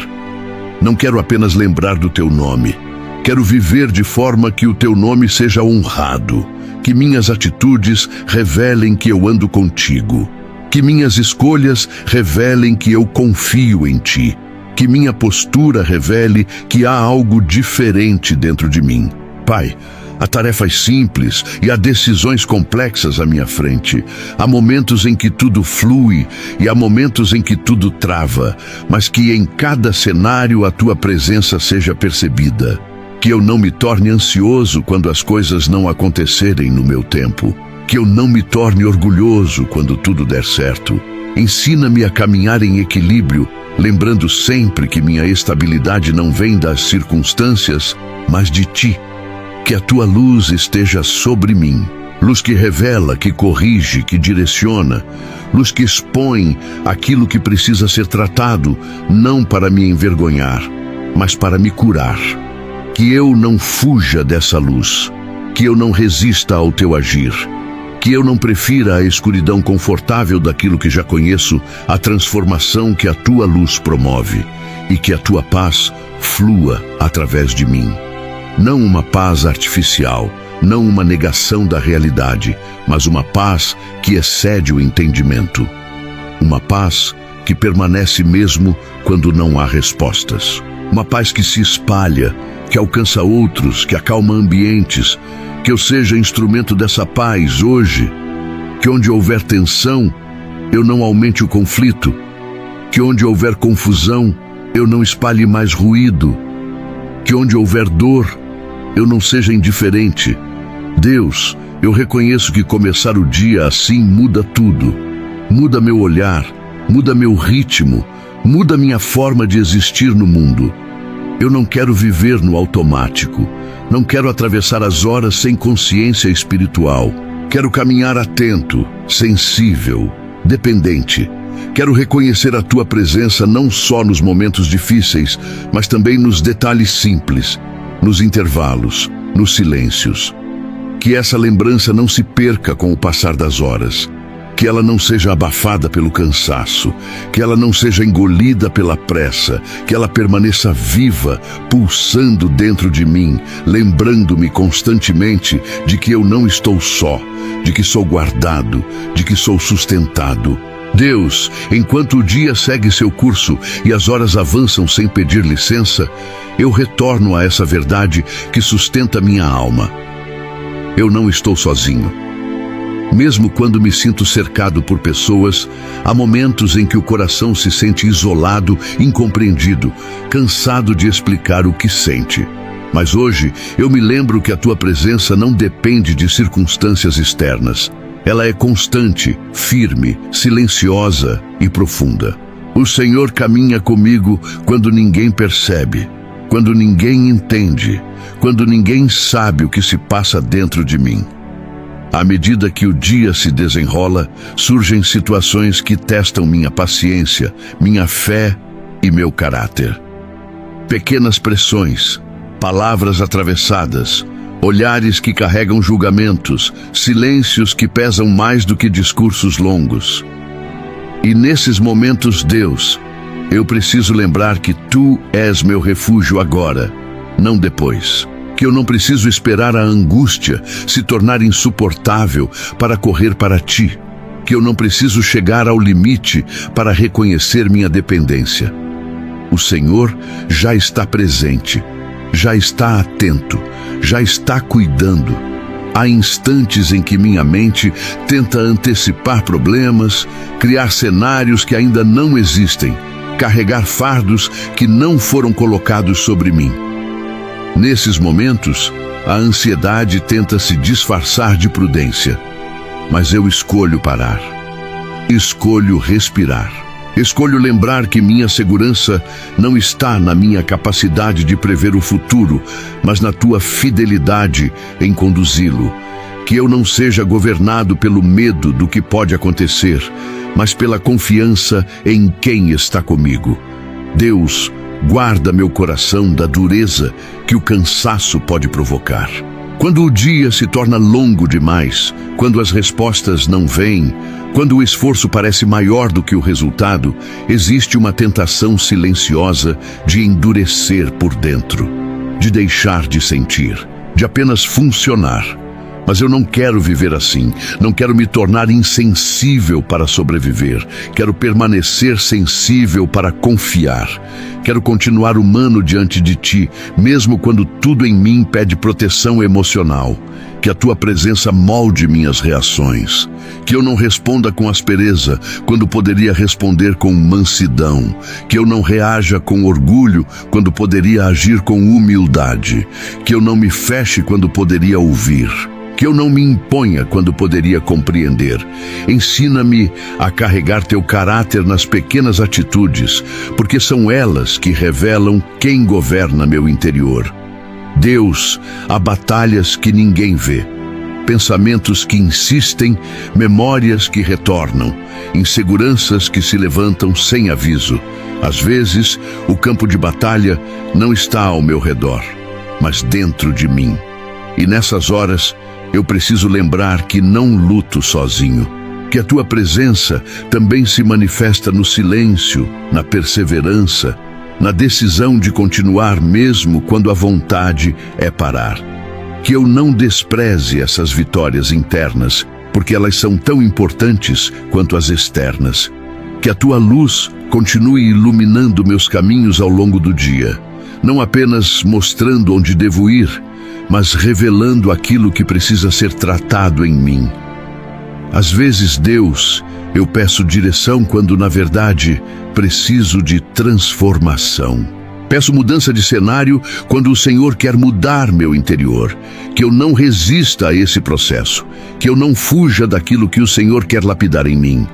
Não quero apenas lembrar do teu nome. Quero viver de forma que o teu nome seja honrado, que minhas atitudes revelem que eu ando contigo, que minhas escolhas revelem que eu confio em ti, que minha postura revele que há algo diferente dentro de mim. Pai, Há tarefas simples e há decisões complexas à minha frente. Há momentos em que tudo flui e há momentos em que tudo trava, mas que em cada cenário a tua presença seja percebida. Que eu não me torne ansioso quando as coisas não acontecerem no meu tempo. Que eu não me torne orgulhoso quando tudo der certo. Ensina-me a caminhar em equilíbrio, lembrando sempre que minha estabilidade não vem das circunstâncias, mas de ti. Que a tua luz esteja sobre mim, luz que revela, que corrige, que direciona, luz que expõe aquilo que precisa ser tratado, não para me envergonhar, mas para me curar. Que eu não fuja dessa luz, que eu não resista ao teu agir, que eu não prefira a escuridão confortável daquilo que já conheço, a transformação que a tua luz promove, e que a tua paz flua através de mim. Não uma paz artificial, não uma negação da realidade, mas uma paz que excede o entendimento. Uma paz que permanece mesmo quando não há respostas. Uma paz que se espalha, que alcança outros, que acalma ambientes. Que eu seja instrumento dessa paz hoje. Que onde houver tensão, eu não aumente o conflito. Que onde houver confusão, eu não espalhe mais ruído. Que onde houver dor, eu não seja indiferente. Deus, eu reconheço que começar o dia assim muda tudo. Muda meu olhar, muda meu ritmo, muda minha forma de existir no mundo. Eu não quero viver no automático. Não quero atravessar as horas sem consciência espiritual. Quero caminhar atento, sensível, dependente. Quero reconhecer a tua presença não só nos momentos difíceis, mas também nos detalhes simples, nos intervalos, nos silêncios. Que essa lembrança não se perca com o passar das horas. Que ela não seja abafada pelo cansaço. Que ela não seja engolida pela pressa. Que ela permaneça viva, pulsando dentro de mim, lembrando-me constantemente de que eu não estou só, de que sou guardado, de que sou sustentado. Deus, enquanto o dia segue seu curso e as horas avançam sem pedir licença, eu retorno a essa verdade que sustenta minha alma. Eu não estou sozinho. Mesmo quando me sinto cercado por pessoas, há momentos em que o coração se sente isolado, incompreendido, cansado de explicar o que sente. Mas hoje eu me lembro que a tua presença não depende de circunstâncias externas. Ela é constante, firme, silenciosa e profunda. O Senhor caminha comigo quando ninguém percebe, quando ninguém entende, quando ninguém sabe o que se passa dentro de mim. À medida que o dia se desenrola, surgem situações que testam minha paciência, minha fé e meu caráter. Pequenas pressões, palavras atravessadas, olhares que carregam julgamentos, silêncios que pesam mais do que discursos longos. E nesses momentos, Deus, eu preciso lembrar que Tu és meu refúgio agora, não depois. Que eu não preciso esperar a angústia se tornar insuportável para correr para Ti. Que eu não preciso chegar ao limite para reconhecer minha dependência. O Senhor já está presente, já está atento, já está cuidando. Há instantes em que minha mente tenta antecipar problemas, criar cenários que ainda não existem, carregar fardos que não foram colocados sobre mim. Nesses momentos, a ansiedade tenta se disfarçar de prudência, mas eu escolho parar, escolho respirar. Escolho lembrar que minha segurança não está na minha capacidade de prever o futuro, mas na tua fidelidade em conduzi-lo. Que eu não seja governado pelo medo do que pode acontecer, mas pela confiança em quem está comigo. Deus, guarda meu coração da dureza que o cansaço pode provocar. Quando o dia se torna longo demais, quando as respostas não vêm, quando o esforço parece maior do que o resultado, existe uma tentação silenciosa de endurecer por dentro, de deixar de sentir, de apenas funcionar. Mas eu não quero viver assim. Não quero me tornar insensível para sobreviver. Quero permanecer sensível para confiar. Quero continuar humano diante de Ti, mesmo quando tudo em mim pede proteção emocional. Que a Tua presença molde minhas reações. Que eu não responda com aspereza, quando poderia responder com mansidão. Que eu não reaja com orgulho, quando poderia agir com humildade. Que eu não me feche quando poderia ouvir. Que eu não me imponha quando poderia compreender. Ensina-me a carregar Teu caráter nas pequenas atitudes, porque são elas que revelam quem governa meu interior. Deus, há batalhas que ninguém vê, pensamentos que insistem, memórias que retornam, inseguranças que se levantam sem aviso. Às vezes, o campo de batalha não está ao meu redor, mas dentro de mim. E nessas horas, eu preciso lembrar que não luto sozinho, que a Tua presença também se manifesta no silêncio, na perseverança, na decisão de continuar mesmo quando a vontade é parar. Que eu não despreze essas vitórias internas, porque elas são tão importantes quanto as externas. Que a Tua luz continue iluminando meus caminhos ao longo do dia, não apenas mostrando onde devo ir, mas revelando aquilo que precisa ser tratado em mim. Às vezes, Deus, eu peço direção quando, na verdade, preciso de transformação. Peço mudança de cenário quando o Senhor quer mudar meu interior. Que eu não resista a esse processo. Que eu não fuja daquilo que o Senhor quer lapidar em mim.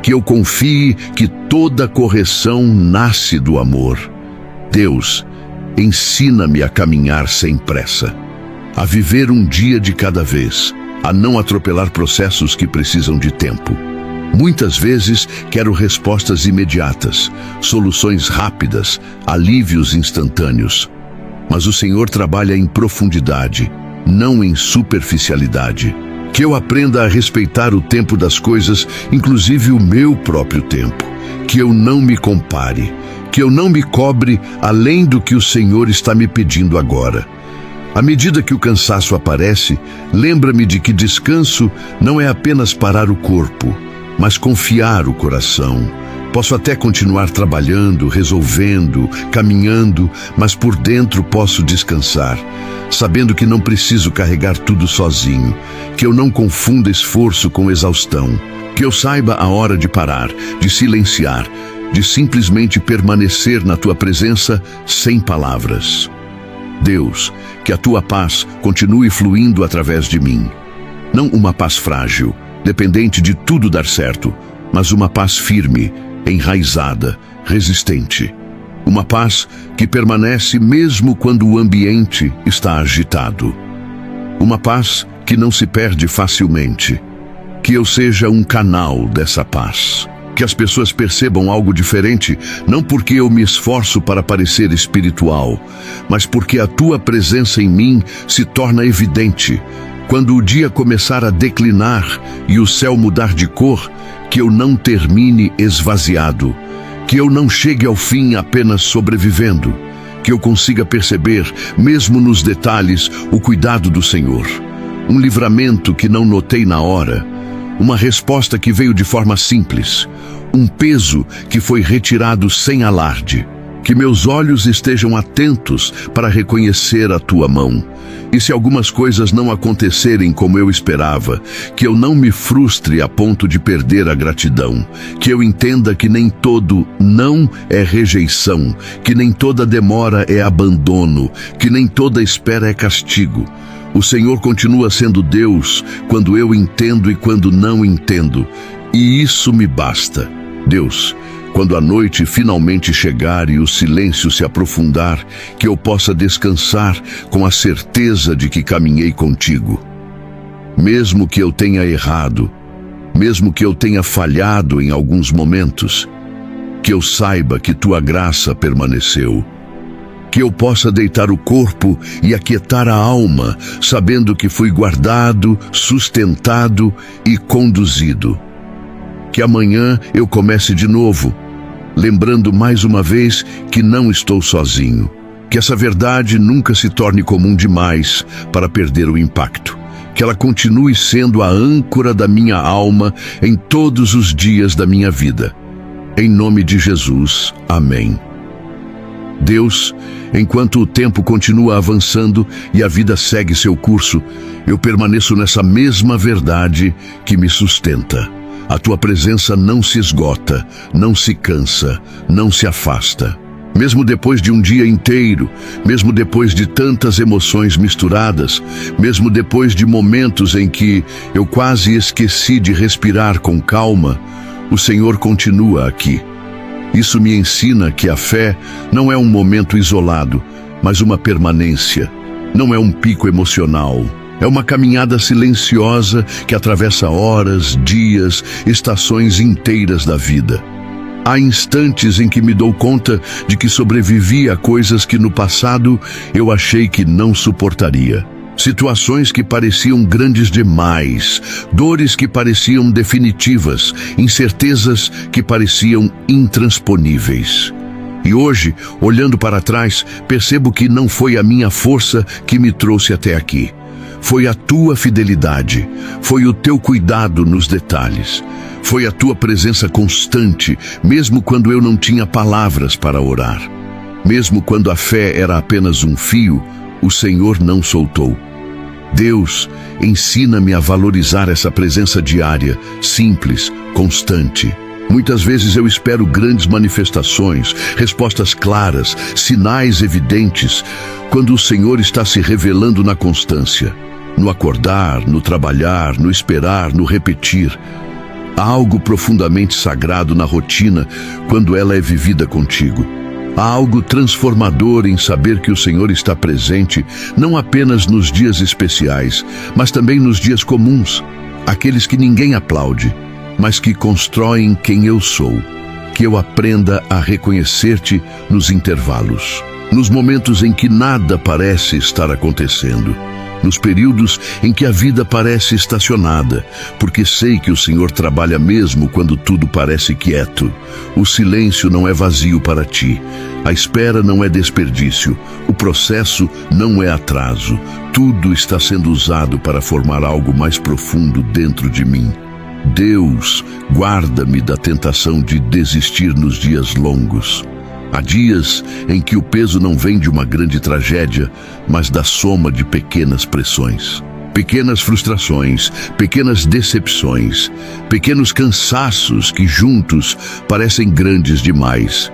Que eu confie que toda correção nasce do amor. Deus, ensina-me a caminhar sem pressa, a viver um dia de cada vez, a não atropelar processos que precisam de tempo. Muitas vezes quero respostas imediatas, soluções rápidas, alívios instantâneos. Mas o Senhor trabalha em profundidade, não em superficialidade. Que eu aprenda a respeitar o tempo das coisas, inclusive o meu próprio tempo. Que eu não me compare, que eu não me cobre além do que o Senhor está me pedindo agora. À medida que o cansaço aparece, lembra-me de que descanso não é apenas parar o corpo, mas confiar o coração. Posso até continuar trabalhando, resolvendo, caminhando, mas por dentro posso descansar, sabendo que não preciso carregar tudo sozinho, que eu não confunda esforço com exaustão, que eu saiba a hora de parar, de silenciar, de simplesmente permanecer na Tua presença sem palavras. Deus, que a Tua paz continue fluindo através de mim. Não uma paz frágil, dependente de tudo dar certo, mas uma paz firme, enraizada, resistente. Uma paz que permanece mesmo quando o ambiente está agitado. Uma paz que não se perde facilmente. Que eu seja um canal dessa paz. Que as pessoas percebam algo diferente, não porque eu me esforço para parecer espiritual, mas porque a Tua presença em mim se torna evidente. Quando o dia começar a declinar e o céu mudar de cor, que eu não termine esvaziado, que eu não chegue ao fim apenas sobrevivendo, que eu consiga perceber, mesmo nos detalhes, o cuidado do Senhor. Um livramento que não notei na hora, uma resposta que veio de forma simples, um peso que foi retirado sem alarde. Que meus olhos estejam atentos para reconhecer a Tua mão. E se algumas coisas não acontecerem como eu esperava, que eu não me frustre a ponto de perder a gratidão. Que eu entenda que nem todo não é rejeição, que nem toda demora é abandono, que nem toda espera é castigo. O Senhor continua sendo Deus quando eu entendo e quando não entendo. E isso me basta. Deus, quando a noite finalmente chegar e o silêncio se aprofundar, que eu possa descansar com a certeza de que caminhei contigo. Mesmo que eu tenha errado, mesmo que eu tenha falhado em alguns momentos, que eu saiba que Tua graça permaneceu. Que eu possa deitar o corpo e aquietar a alma, sabendo que fui guardado, sustentado e conduzido. Que amanhã eu comece de novo, lembrando mais uma vez que não estou sozinho. Que essa verdade nunca se torne comum demais para perder o impacto. que ela continue sendo a âncora da minha alma em todos os dias da minha vida. Em nome de Jesus, amém. Deus, enquanto o tempo continua avançando e a vida segue seu curso, eu permaneço nessa mesma verdade que me sustenta. A tua presença não se esgota, não se cansa, não se afasta. Mesmo depois de um dia inteiro, mesmo depois de tantas emoções misturadas, mesmo depois de momentos em que eu quase esqueci de respirar com calma, o Senhor continua aqui. Isso me ensina que a fé não é um momento isolado, mas uma permanência. Não é um pico emocional. É uma caminhada silenciosa que atravessa horas, dias, estações inteiras da vida. Há instantes em que me dou conta de que sobrevivi a coisas que no passado eu achei que não suportaria. Situações que pareciam grandes demais, dores que pareciam definitivas, incertezas que pareciam intransponíveis. E hoje, olhando para trás, percebo que não foi a minha força que me trouxe até aqui. Foi a tua fidelidade, foi o teu cuidado nos detalhes, foi a tua presença constante, mesmo quando eu não tinha palavras para orar. Mesmo quando a fé era apenas um fio, o Senhor não soltou. Deus, ensina-me a valorizar essa presença diária, simples, constante. Muitas vezes eu espero grandes manifestações, respostas claras, sinais evidentes, quando o Senhor está se revelando na constância, no acordar, no trabalhar, no esperar, no repetir. Há algo profundamente sagrado na rotina quando ela é vivida contigo. Há algo transformador em saber que o Senhor está presente, não apenas nos dias especiais, mas também nos dias comuns, aqueles que ninguém aplaude, mas que constroem quem eu sou. Que eu aprenda a reconhecer-te nos intervalos, nos momentos em que nada parece estar acontecendo, nos períodos em que a vida parece estacionada, porque sei que o Senhor trabalha mesmo quando tudo parece quieto. O silêncio não é vazio para ti, a espera não é desperdício, o processo não é atraso, tudo está sendo usado para formar algo mais profundo dentro de mim. Deus, guarda-me da tentação de desistir nos dias longos. Há dias em que o peso não vem de uma grande tragédia, mas da soma de pequenas pressões. Pequenas frustrações, pequenas decepções, pequenos cansaços que juntos parecem grandes demais.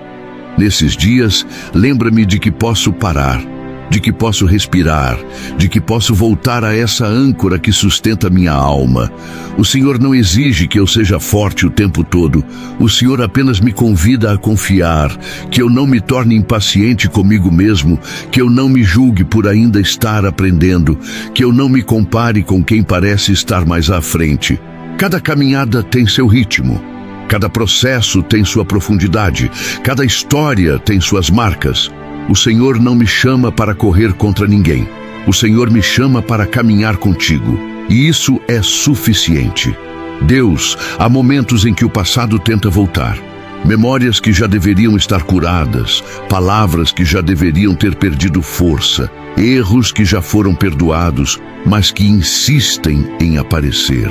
Nesses dias, lembra-me de que posso parar, de que posso respirar, de que posso voltar a essa âncora que sustenta minha alma. O Senhor não exige que eu seja forte o tempo todo. O Senhor apenas me convida a confiar, que eu não me torne impaciente comigo mesmo, que eu não me julgue por ainda estar aprendendo, que eu não me compare com quem parece estar mais à frente. Cada caminhada tem seu ritmo. Cada processo tem sua profundidade. Cada história tem suas marcas. O Senhor não me chama para correr contra ninguém. O Senhor me chama para caminhar contigo. E isso é suficiente. Deus, há momentos em que o passado tenta voltar. Memórias que já deveriam estar curadas, palavras que já deveriam ter perdido força, erros que já foram perdoados, mas que insistem em aparecer.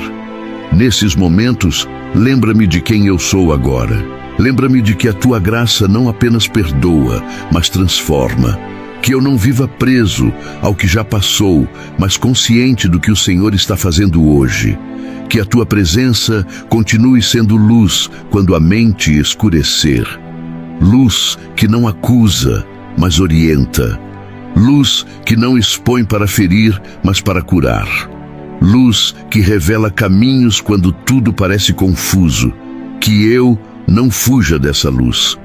Nesses momentos, lembra-me de quem eu sou agora. Lembra-me de que a tua graça não apenas perdoa, mas transforma. Que eu não viva preso ao que já passou, mas consciente do que o Senhor está fazendo hoje. Que a tua presença continue sendo luz quando a mente escurecer. Luz que não acusa, mas orienta. Luz que não expõe para ferir, mas para curar. Luz que revela caminhos quando tudo parece confuso. Que eu não fuja dessa luz.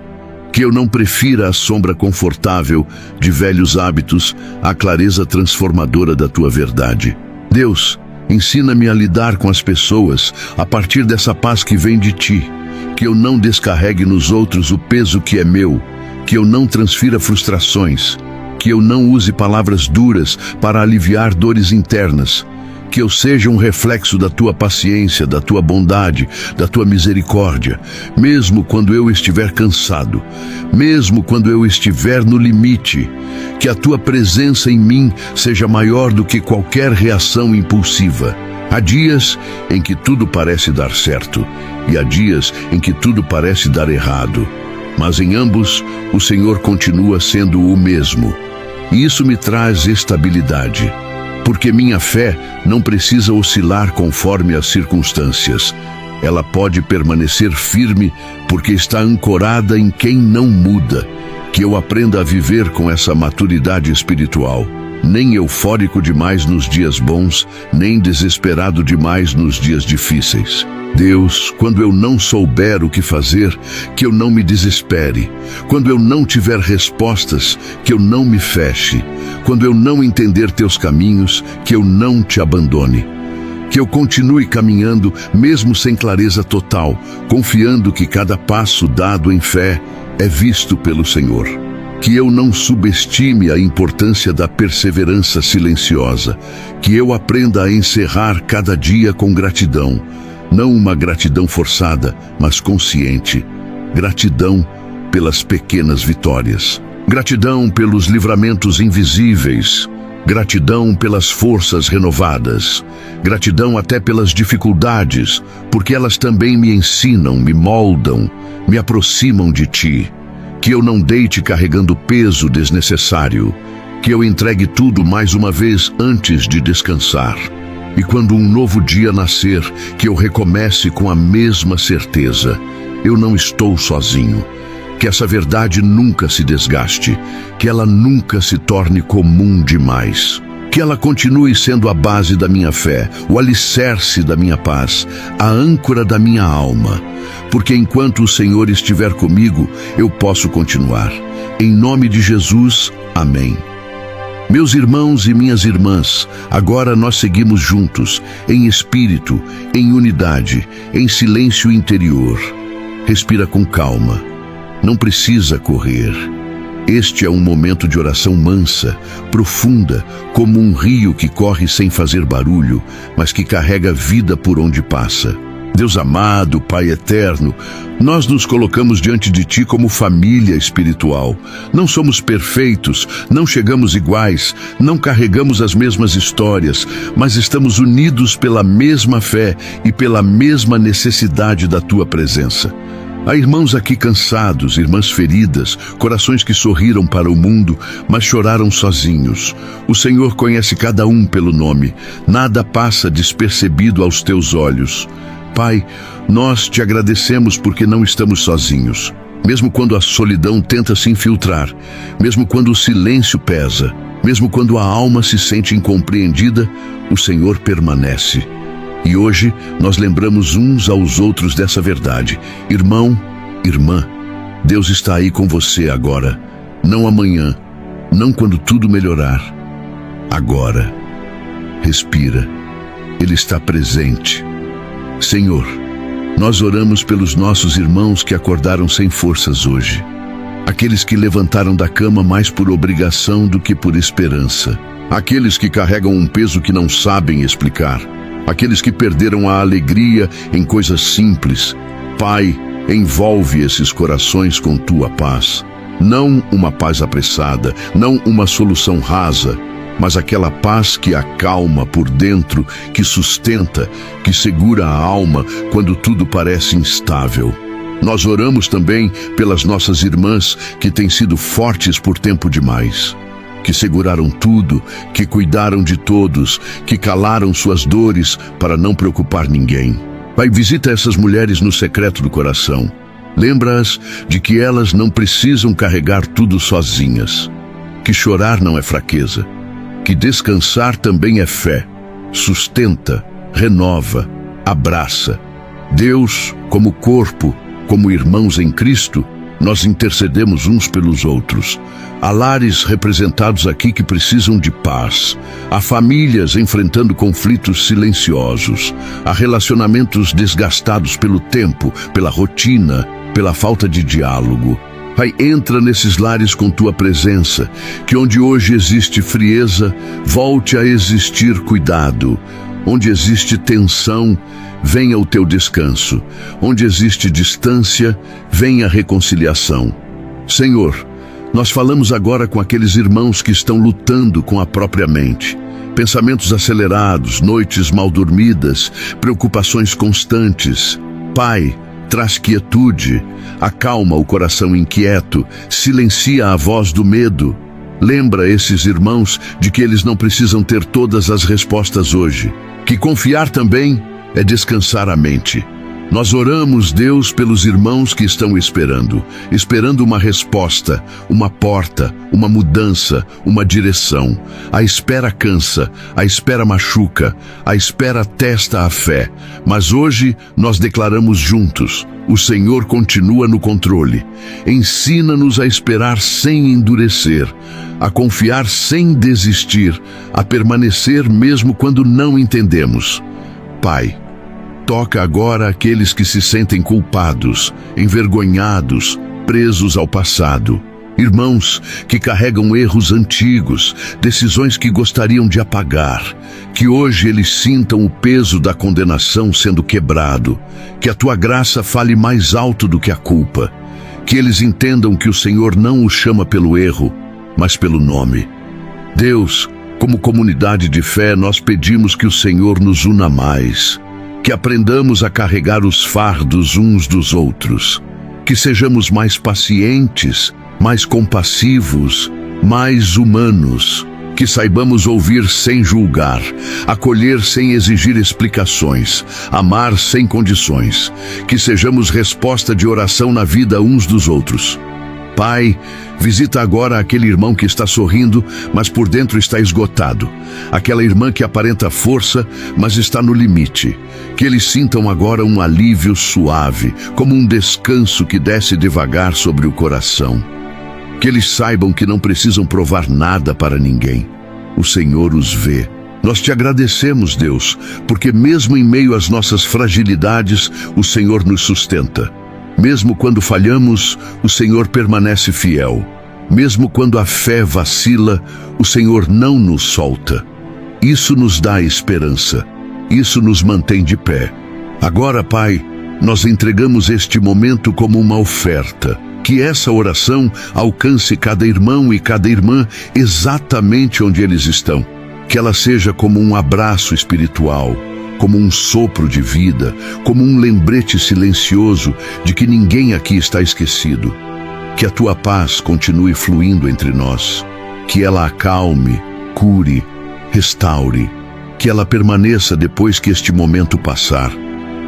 Que eu não prefira a sombra confortável de velhos hábitos à clareza transformadora da tua verdade. Deus, ensina-me a lidar com as pessoas a partir dessa paz que vem de ti. Que eu não descarregue nos outros o peso que é meu. Que eu não transfira frustrações. Que eu não use palavras duras para aliviar dores internas. que eu seja um reflexo da tua paciência, da tua bondade, da tua misericórdia, mesmo quando eu estiver cansado, mesmo quando eu estiver no limite, que a tua presença em mim seja maior do que qualquer reação impulsiva. Há dias em que tudo parece dar certo e há dias em que tudo parece dar errado, mas em ambos o Senhor continua sendo o mesmo. E isso me traz estabilidade, porque minha fé não precisa oscilar conforme as circunstâncias. Ela pode permanecer firme porque está ancorada em quem não muda. Que eu aprenda a viver com essa maturidade espiritual, nem eufórico demais nos dias bons, nem desesperado demais nos dias difíceis. Deus, quando eu não souber o que fazer, que eu não me desespere. Quando eu não tiver respostas, que eu não me feche. Quando eu não entender teus caminhos, que eu não te abandone. Que eu continue caminhando, mesmo sem clareza total, confiando que cada passo dado em fé é visto pelo Senhor. Que eu não subestime a importância da perseverança silenciosa. Que eu aprenda a encerrar cada dia com gratidão. Não uma gratidão forçada, mas consciente. Gratidão pelas pequenas vitórias. Gratidão pelos livramentos invisíveis. Gratidão pelas forças renovadas. Gratidão até pelas dificuldades, porque elas também me ensinam, me moldam, me aproximam de ti. Que eu não deite carregando peso desnecessário. Que eu entregue tudo mais uma vez antes de descansar. E quando um novo dia nascer, que eu recomece com a mesma certeza. Eu não estou sozinho. Que essa verdade nunca se desgaste. Que ela nunca se torne comum demais. Que ela continue sendo a base da minha fé, o alicerce da minha paz, a âncora da minha alma. Porque enquanto o Senhor estiver comigo, eu posso continuar. Em nome de Jesus, amém. Meus irmãos e minhas irmãs, agora nós seguimos juntos, em espírito, em unidade, em silêncio interior. Respira com calma. Não precisa correr. Este é um momento de oração mansa, profunda, como um rio que corre sem fazer barulho, mas que carrega vida por onde passa. Deus amado, Pai eterno, nós nos colocamos diante de Ti como família espiritual. Não somos perfeitos, não chegamos iguais, não carregamos as mesmas histórias, mas estamos unidos pela mesma fé e pela mesma necessidade da Tua presença. Há irmãos aqui cansados, irmãs feridas, corações que sorriram para o mundo, mas choraram sozinhos. O Senhor conhece cada um pelo nome. Nada passa despercebido aos Teus olhos. Pai, nós Te agradecemos porque não estamos sozinhos. Mesmo quando a solidão tenta se infiltrar, mesmo quando o silêncio pesa, mesmo quando a alma se sente incompreendida, o Senhor permanece. E hoje nós lembramos uns aos outros dessa verdade. Irmão, irmã, Deus está aí com você agora, não amanhã, não quando tudo melhorar. Agora, respira, Ele está presente. Senhor, nós oramos pelos nossos irmãos que acordaram sem forças hoje. Aqueles que levantaram da cama mais por obrigação do que por esperança. Aqueles que carregam um peso que não sabem explicar. Aqueles que perderam a alegria em coisas simples. Pai, envolve esses corações com Tua paz. Não uma paz apressada, não uma solução rasa, mas aquela paz que acalma por dentro, que sustenta, que segura a alma quando tudo parece instável. Nós oramos também pelas nossas irmãs que têm sido fortes por tempo demais, que seguraram tudo, que cuidaram de todos, que calaram suas dores para não preocupar ninguém. Pai, visita essas mulheres no secreto do coração. Lembra-as de que elas não precisam carregar tudo sozinhas, que chorar não é fraqueza, que descansar também é fé. Sustenta, renova, abraça. Deus, como corpo, como irmãos em Cristo, nós intercedemos uns pelos outros. Há lares representados aqui que precisam de paz. Há famílias enfrentando conflitos silenciosos. Há relacionamentos desgastados pelo tempo, pela rotina, pela falta de diálogo. Pai, entra nesses lares com Tua presença, que onde hoje existe frieza, volte a existir cuidado. Onde existe tensão, venha o teu descanso. Onde existe distância, venha a reconciliação. Senhor, nós falamos agora com aqueles irmãos que estão lutando com a própria mente. Pensamentos acelerados, noites mal dormidas, preocupações constantes. Pai, traz quietude, acalma o coração inquieto, silencia a voz do medo. Lembra esses irmãos de que eles não precisam ter todas as respostas hoje. Que confiar também é descansar a mente. Nós oramos, Deus, pelos irmãos que estão esperando uma resposta, uma porta, uma mudança, uma direção. A espera cansa, a espera machuca, a espera testa a fé. Mas hoje nós declaramos juntos: o Senhor continua no controle. Ensina-nos a esperar sem endurecer, a confiar sem desistir, a permanecer mesmo quando não entendemos. Pai, toca agora aqueles que se sentem culpados, envergonhados, presos ao passado. Irmãos que carregam erros antigos, decisões que gostariam de apagar. Que hoje eles sintam o peso da condenação sendo quebrado. Que a tua graça fale mais alto do que a culpa. Que eles entendam que o Senhor não os chama pelo erro, mas pelo nome. Deus, como comunidade de fé, nós pedimos que o Senhor nos una mais. Que aprendamos a carregar os fardos uns dos outros. Que sejamos mais pacientes, mais compassivos, mais humanos. Que saibamos ouvir sem julgar, acolher sem exigir explicações, amar sem condições. Que sejamos resposta de oração na vida uns dos outros. Pai, visita agora aquele irmão que está sorrindo, mas por dentro está esgotado. Aquela irmã que aparenta força, mas está no limite. Que eles sintam agora um alívio suave, como um descanso que desce devagar sobre o coração. Que eles saibam que não precisam provar nada para ninguém. O Senhor os vê. Nós te agradecemos, Deus, porque mesmo em meio às nossas fragilidades, o Senhor nos sustenta. Mesmo quando falhamos, o Senhor permanece fiel. Mesmo quando a fé vacila, o Senhor não nos solta. Isso nos dá esperança. Isso nos mantém de pé. Agora, Pai, nós entregamos este momento como uma oferta. Que essa oração alcance cada irmão e cada irmã exatamente onde eles estão. Que ela seja como um abraço espiritual, como um sopro de vida, como um lembrete silencioso de que ninguém aqui está esquecido. Que a tua paz continue fluindo entre nós. Que ela acalme, cure, restaure. Que ela permaneça depois que este momento passar.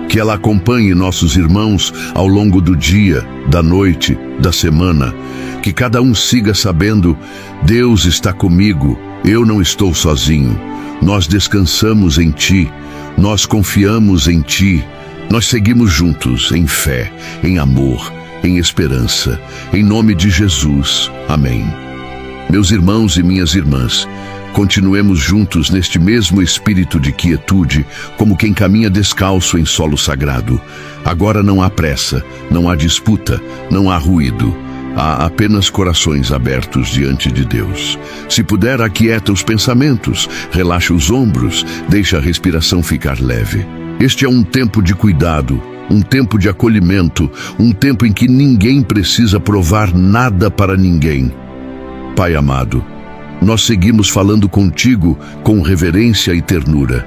Que ela acompanhe nossos irmãos ao longo do dia, da noite, da semana. Que cada um siga sabendo: Deus está comigo, eu não estou sozinho. Nós descansamos em Ti, nós confiamos em Ti. Nós seguimos juntos em fé, em amor, em esperança. Em nome de Jesus. Amém. Meus irmãos e minhas irmãs, continuemos juntos neste mesmo espírito de quietude, como quem caminha descalço em solo sagrado. Agora não há pressa, não há disputa, não há ruído. Há apenas corações abertos diante de Deus. Se puder, aquieta os pensamentos, relaxa os ombros, deixa a respiração ficar leve. Este é um tempo de cuidado, um tempo de acolhimento, um tempo em que ninguém precisa provar nada para ninguém. Pai amado, nós seguimos falando contigo com reverência e ternura.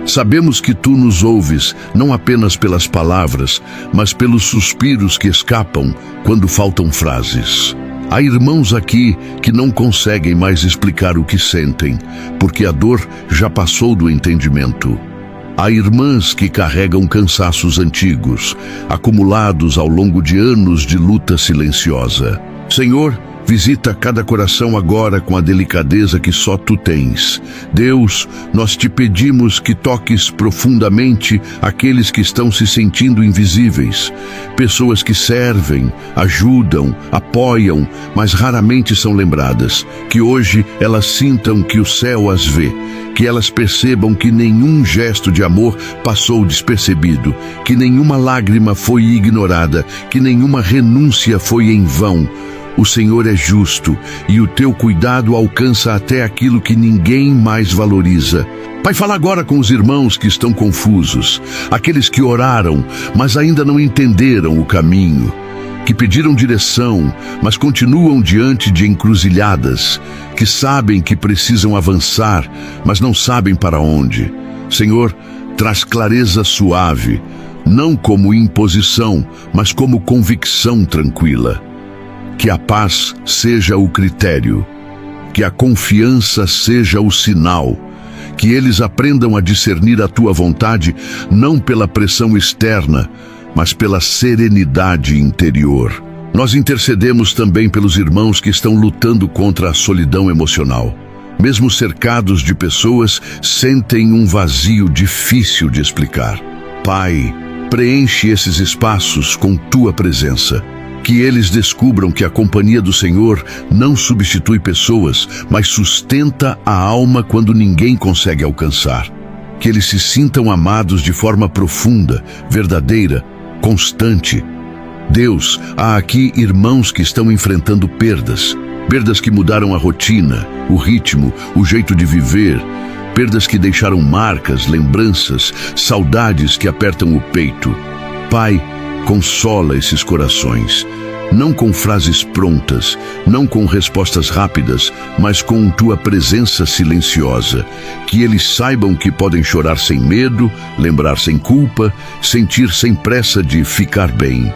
Sabemos que tu nos ouves não apenas pelas palavras, mas pelos suspiros que escapam quando faltam frases. Há irmãos aqui que não conseguem mais explicar o que sentem, porque a dor já passou do entendimento. Há irmãs que carregam cansaços antigos, acumulados ao longo de anos de luta silenciosa. Senhor, visita cada coração agora com a delicadeza que só Tu tens. Deus, nós te pedimos que toques profundamente aqueles que estão se sentindo invisíveis. Pessoas que servem, ajudam, apoiam, mas raramente são lembradas. Que hoje elas sintam que o céu as vê. Que elas percebam que nenhum gesto de amor passou despercebido. Que nenhuma lágrima foi ignorada. Que nenhuma renúncia foi em vão. O Senhor é justo e o teu cuidado alcança até aquilo que ninguém mais valoriza. Pai, fala agora com os irmãos que estão confusos, aqueles que oraram, mas ainda não entenderam o caminho, que pediram direção, mas continuam diante de encruzilhadas, que sabem que precisam avançar, mas não sabem para onde. Senhor, traz clareza suave, não como imposição, mas como convicção tranquila. Que a paz seja o critério, que a confiança seja o sinal, que eles aprendam a discernir a tua vontade não pela pressão externa, mas pela serenidade interior. Nós intercedemos também pelos irmãos que estão lutando contra a solidão emocional. Mesmo cercados de pessoas, sentem um vazio difícil de explicar. Pai, preenche esses espaços com tua presença. Que eles descubram que a companhia do Senhor não substitui pessoas, mas sustenta a alma quando ninguém consegue alcançar. Que eles se sintam amados de forma profunda, verdadeira, constante. Deus, há aqui irmãos que estão enfrentando perdas que mudaram a rotina, o ritmo, o jeito de viver, perdas que deixaram marcas, lembranças, saudades que apertam o peito. Pai, consola esses corações, não com frases prontas, não com respostas rápidas, mas com tua presença silenciosa. Que eles saibam que podem chorar sem medo, lembrar sem culpa, sentir sem pressa de ficar bem.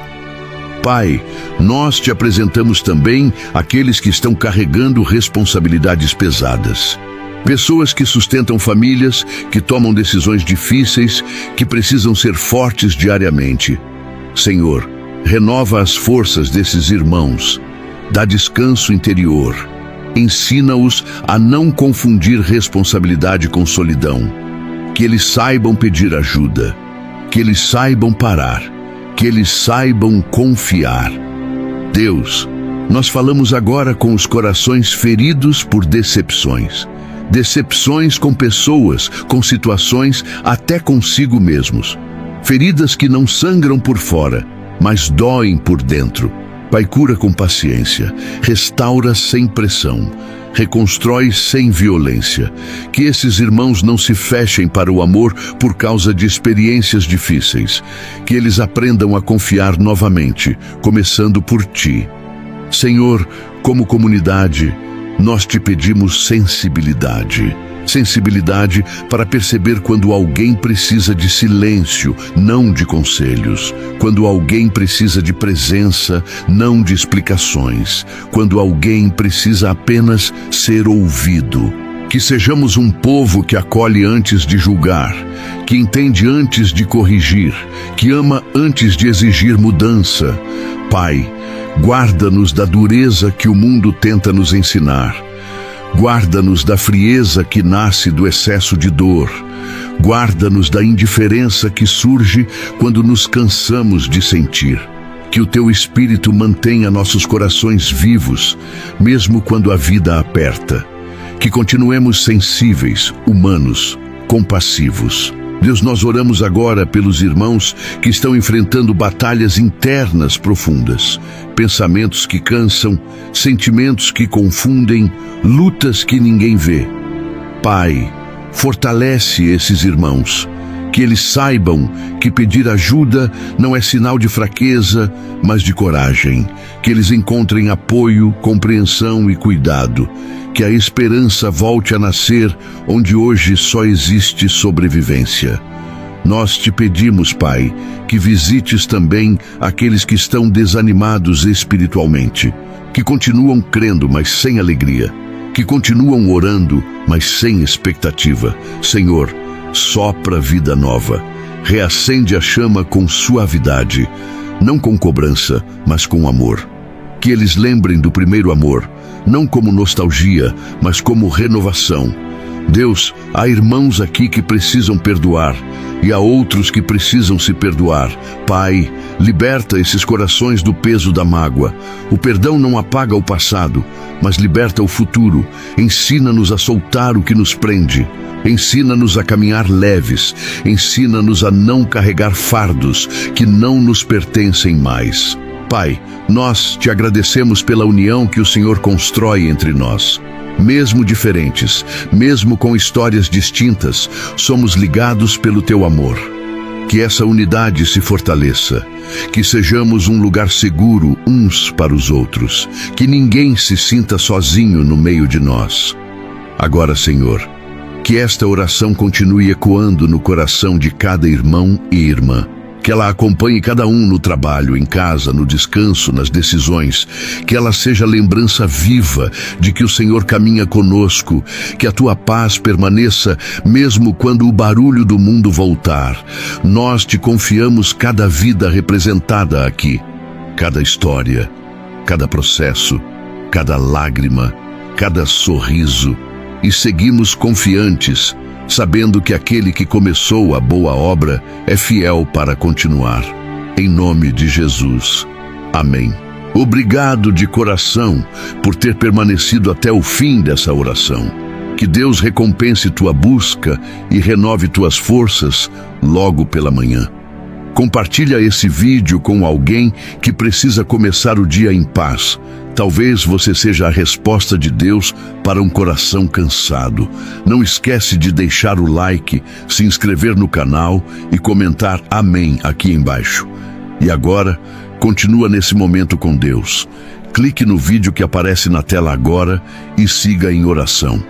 Pai, nós te apresentamos também aqueles que estão carregando responsabilidades pesadas. Pessoas que sustentam famílias, que tomam decisões difíceis, que precisam ser fortes diariamente. Senhor, renova as forças desses irmãos, dá descanso interior, ensina-os a não confundir responsabilidade com solidão, que eles saibam pedir ajuda, que eles saibam parar, que eles saibam confiar. Deus, nós falamos agora com os corações feridos por decepções com pessoas, com situações, até consigo mesmos. Feridas que não sangram por fora, mas doem por dentro. Pai, cura com paciência, restaura sem pressão, reconstrói sem violência. Que esses irmãos não se fechem para o amor por causa de experiências difíceis. Que eles aprendam a confiar novamente, começando por Ti. Senhor, como comunidade, nós te pedimos sensibilidade para perceber quando alguém precisa de silêncio, não de conselhos, quando alguém precisa de presença, não de explicações, quando alguém precisa apenas ser ouvido. Que sejamos um povo que acolhe antes de julgar, que entende antes de corrigir, que ama antes de exigir mudança. Pai, guarda-nos da dureza que o mundo tenta nos ensinar. Guarda-nos da frieza que nasce do excesso de dor. Guarda-nos da indiferença que surge quando nos cansamos de sentir. Que o Teu Espírito mantenha nossos corações vivos, mesmo quando a vida aperta. Que continuemos sensíveis, humanos, compassivos. Deus, nós oramos agora pelos irmãos que estão enfrentando batalhas internas profundas, pensamentos que cansam, sentimentos que confundem, lutas que ninguém vê. Pai, fortalece esses irmãos, que eles saibam que pedir ajuda não é sinal de fraqueza, mas de coragem, que eles encontrem apoio, compreensão e cuidado, que a esperança volte a nascer onde hoje só existe sobrevivência. Nós te pedimos, Pai, que visites também aqueles que estão desanimados espiritualmente, que continuam crendo, mas sem alegria, que continuam orando, mas sem expectativa. Senhor, sopra vida nova, reacende a chama com suavidade, não com cobrança, mas com amor. Que eles lembrem do primeiro amor, não como nostalgia, mas como renovação. Deus, há irmãos aqui que precisam perdoar e há outros que precisam se perdoar. Pai, liberta esses corações do peso da mágoa. O perdão não apaga o passado, mas liberta o futuro. Ensina-nos a soltar o que nos prende. Ensina-nos a caminhar leves. Ensina-nos a não carregar fardos que não nos pertencem mais. Pai, nós te agradecemos pela união que o Senhor constrói entre nós. Mesmo diferentes, mesmo com histórias distintas, somos ligados pelo teu amor. Que essa unidade se fortaleça, que sejamos um lugar seguro uns para os outros, que ninguém se sinta sozinho no meio de nós. Agora, Senhor, que esta oração continue ecoando no coração de cada irmão e irmã. Que ela acompanhe cada um no trabalho, em casa, no descanso, nas decisões. Que ela seja lembrança viva de que o Senhor caminha conosco. Que a tua paz permaneça mesmo quando o barulho do mundo voltar. Nós te confiamos cada vida representada aqui. Cada história, cada processo, cada lágrima, cada sorriso. E seguimos confiantes, sabendo que aquele que começou a boa obra é fiel para continuar. Em nome de Jesus. Amém. Obrigado de coração por ter permanecido até o fim dessa oração. Que Deus recompense tua busca e renove tuas forças logo pela manhã. Compartilha esse vídeo com alguém que precisa começar o dia em paz. Talvez você seja a resposta de Deus para um coração cansado. Não esquece de deixar o like, se inscrever no canal e comentar amém aqui embaixo. E agora, continua nesse momento com Deus. Clique no vídeo que aparece na tela agora e siga em oração.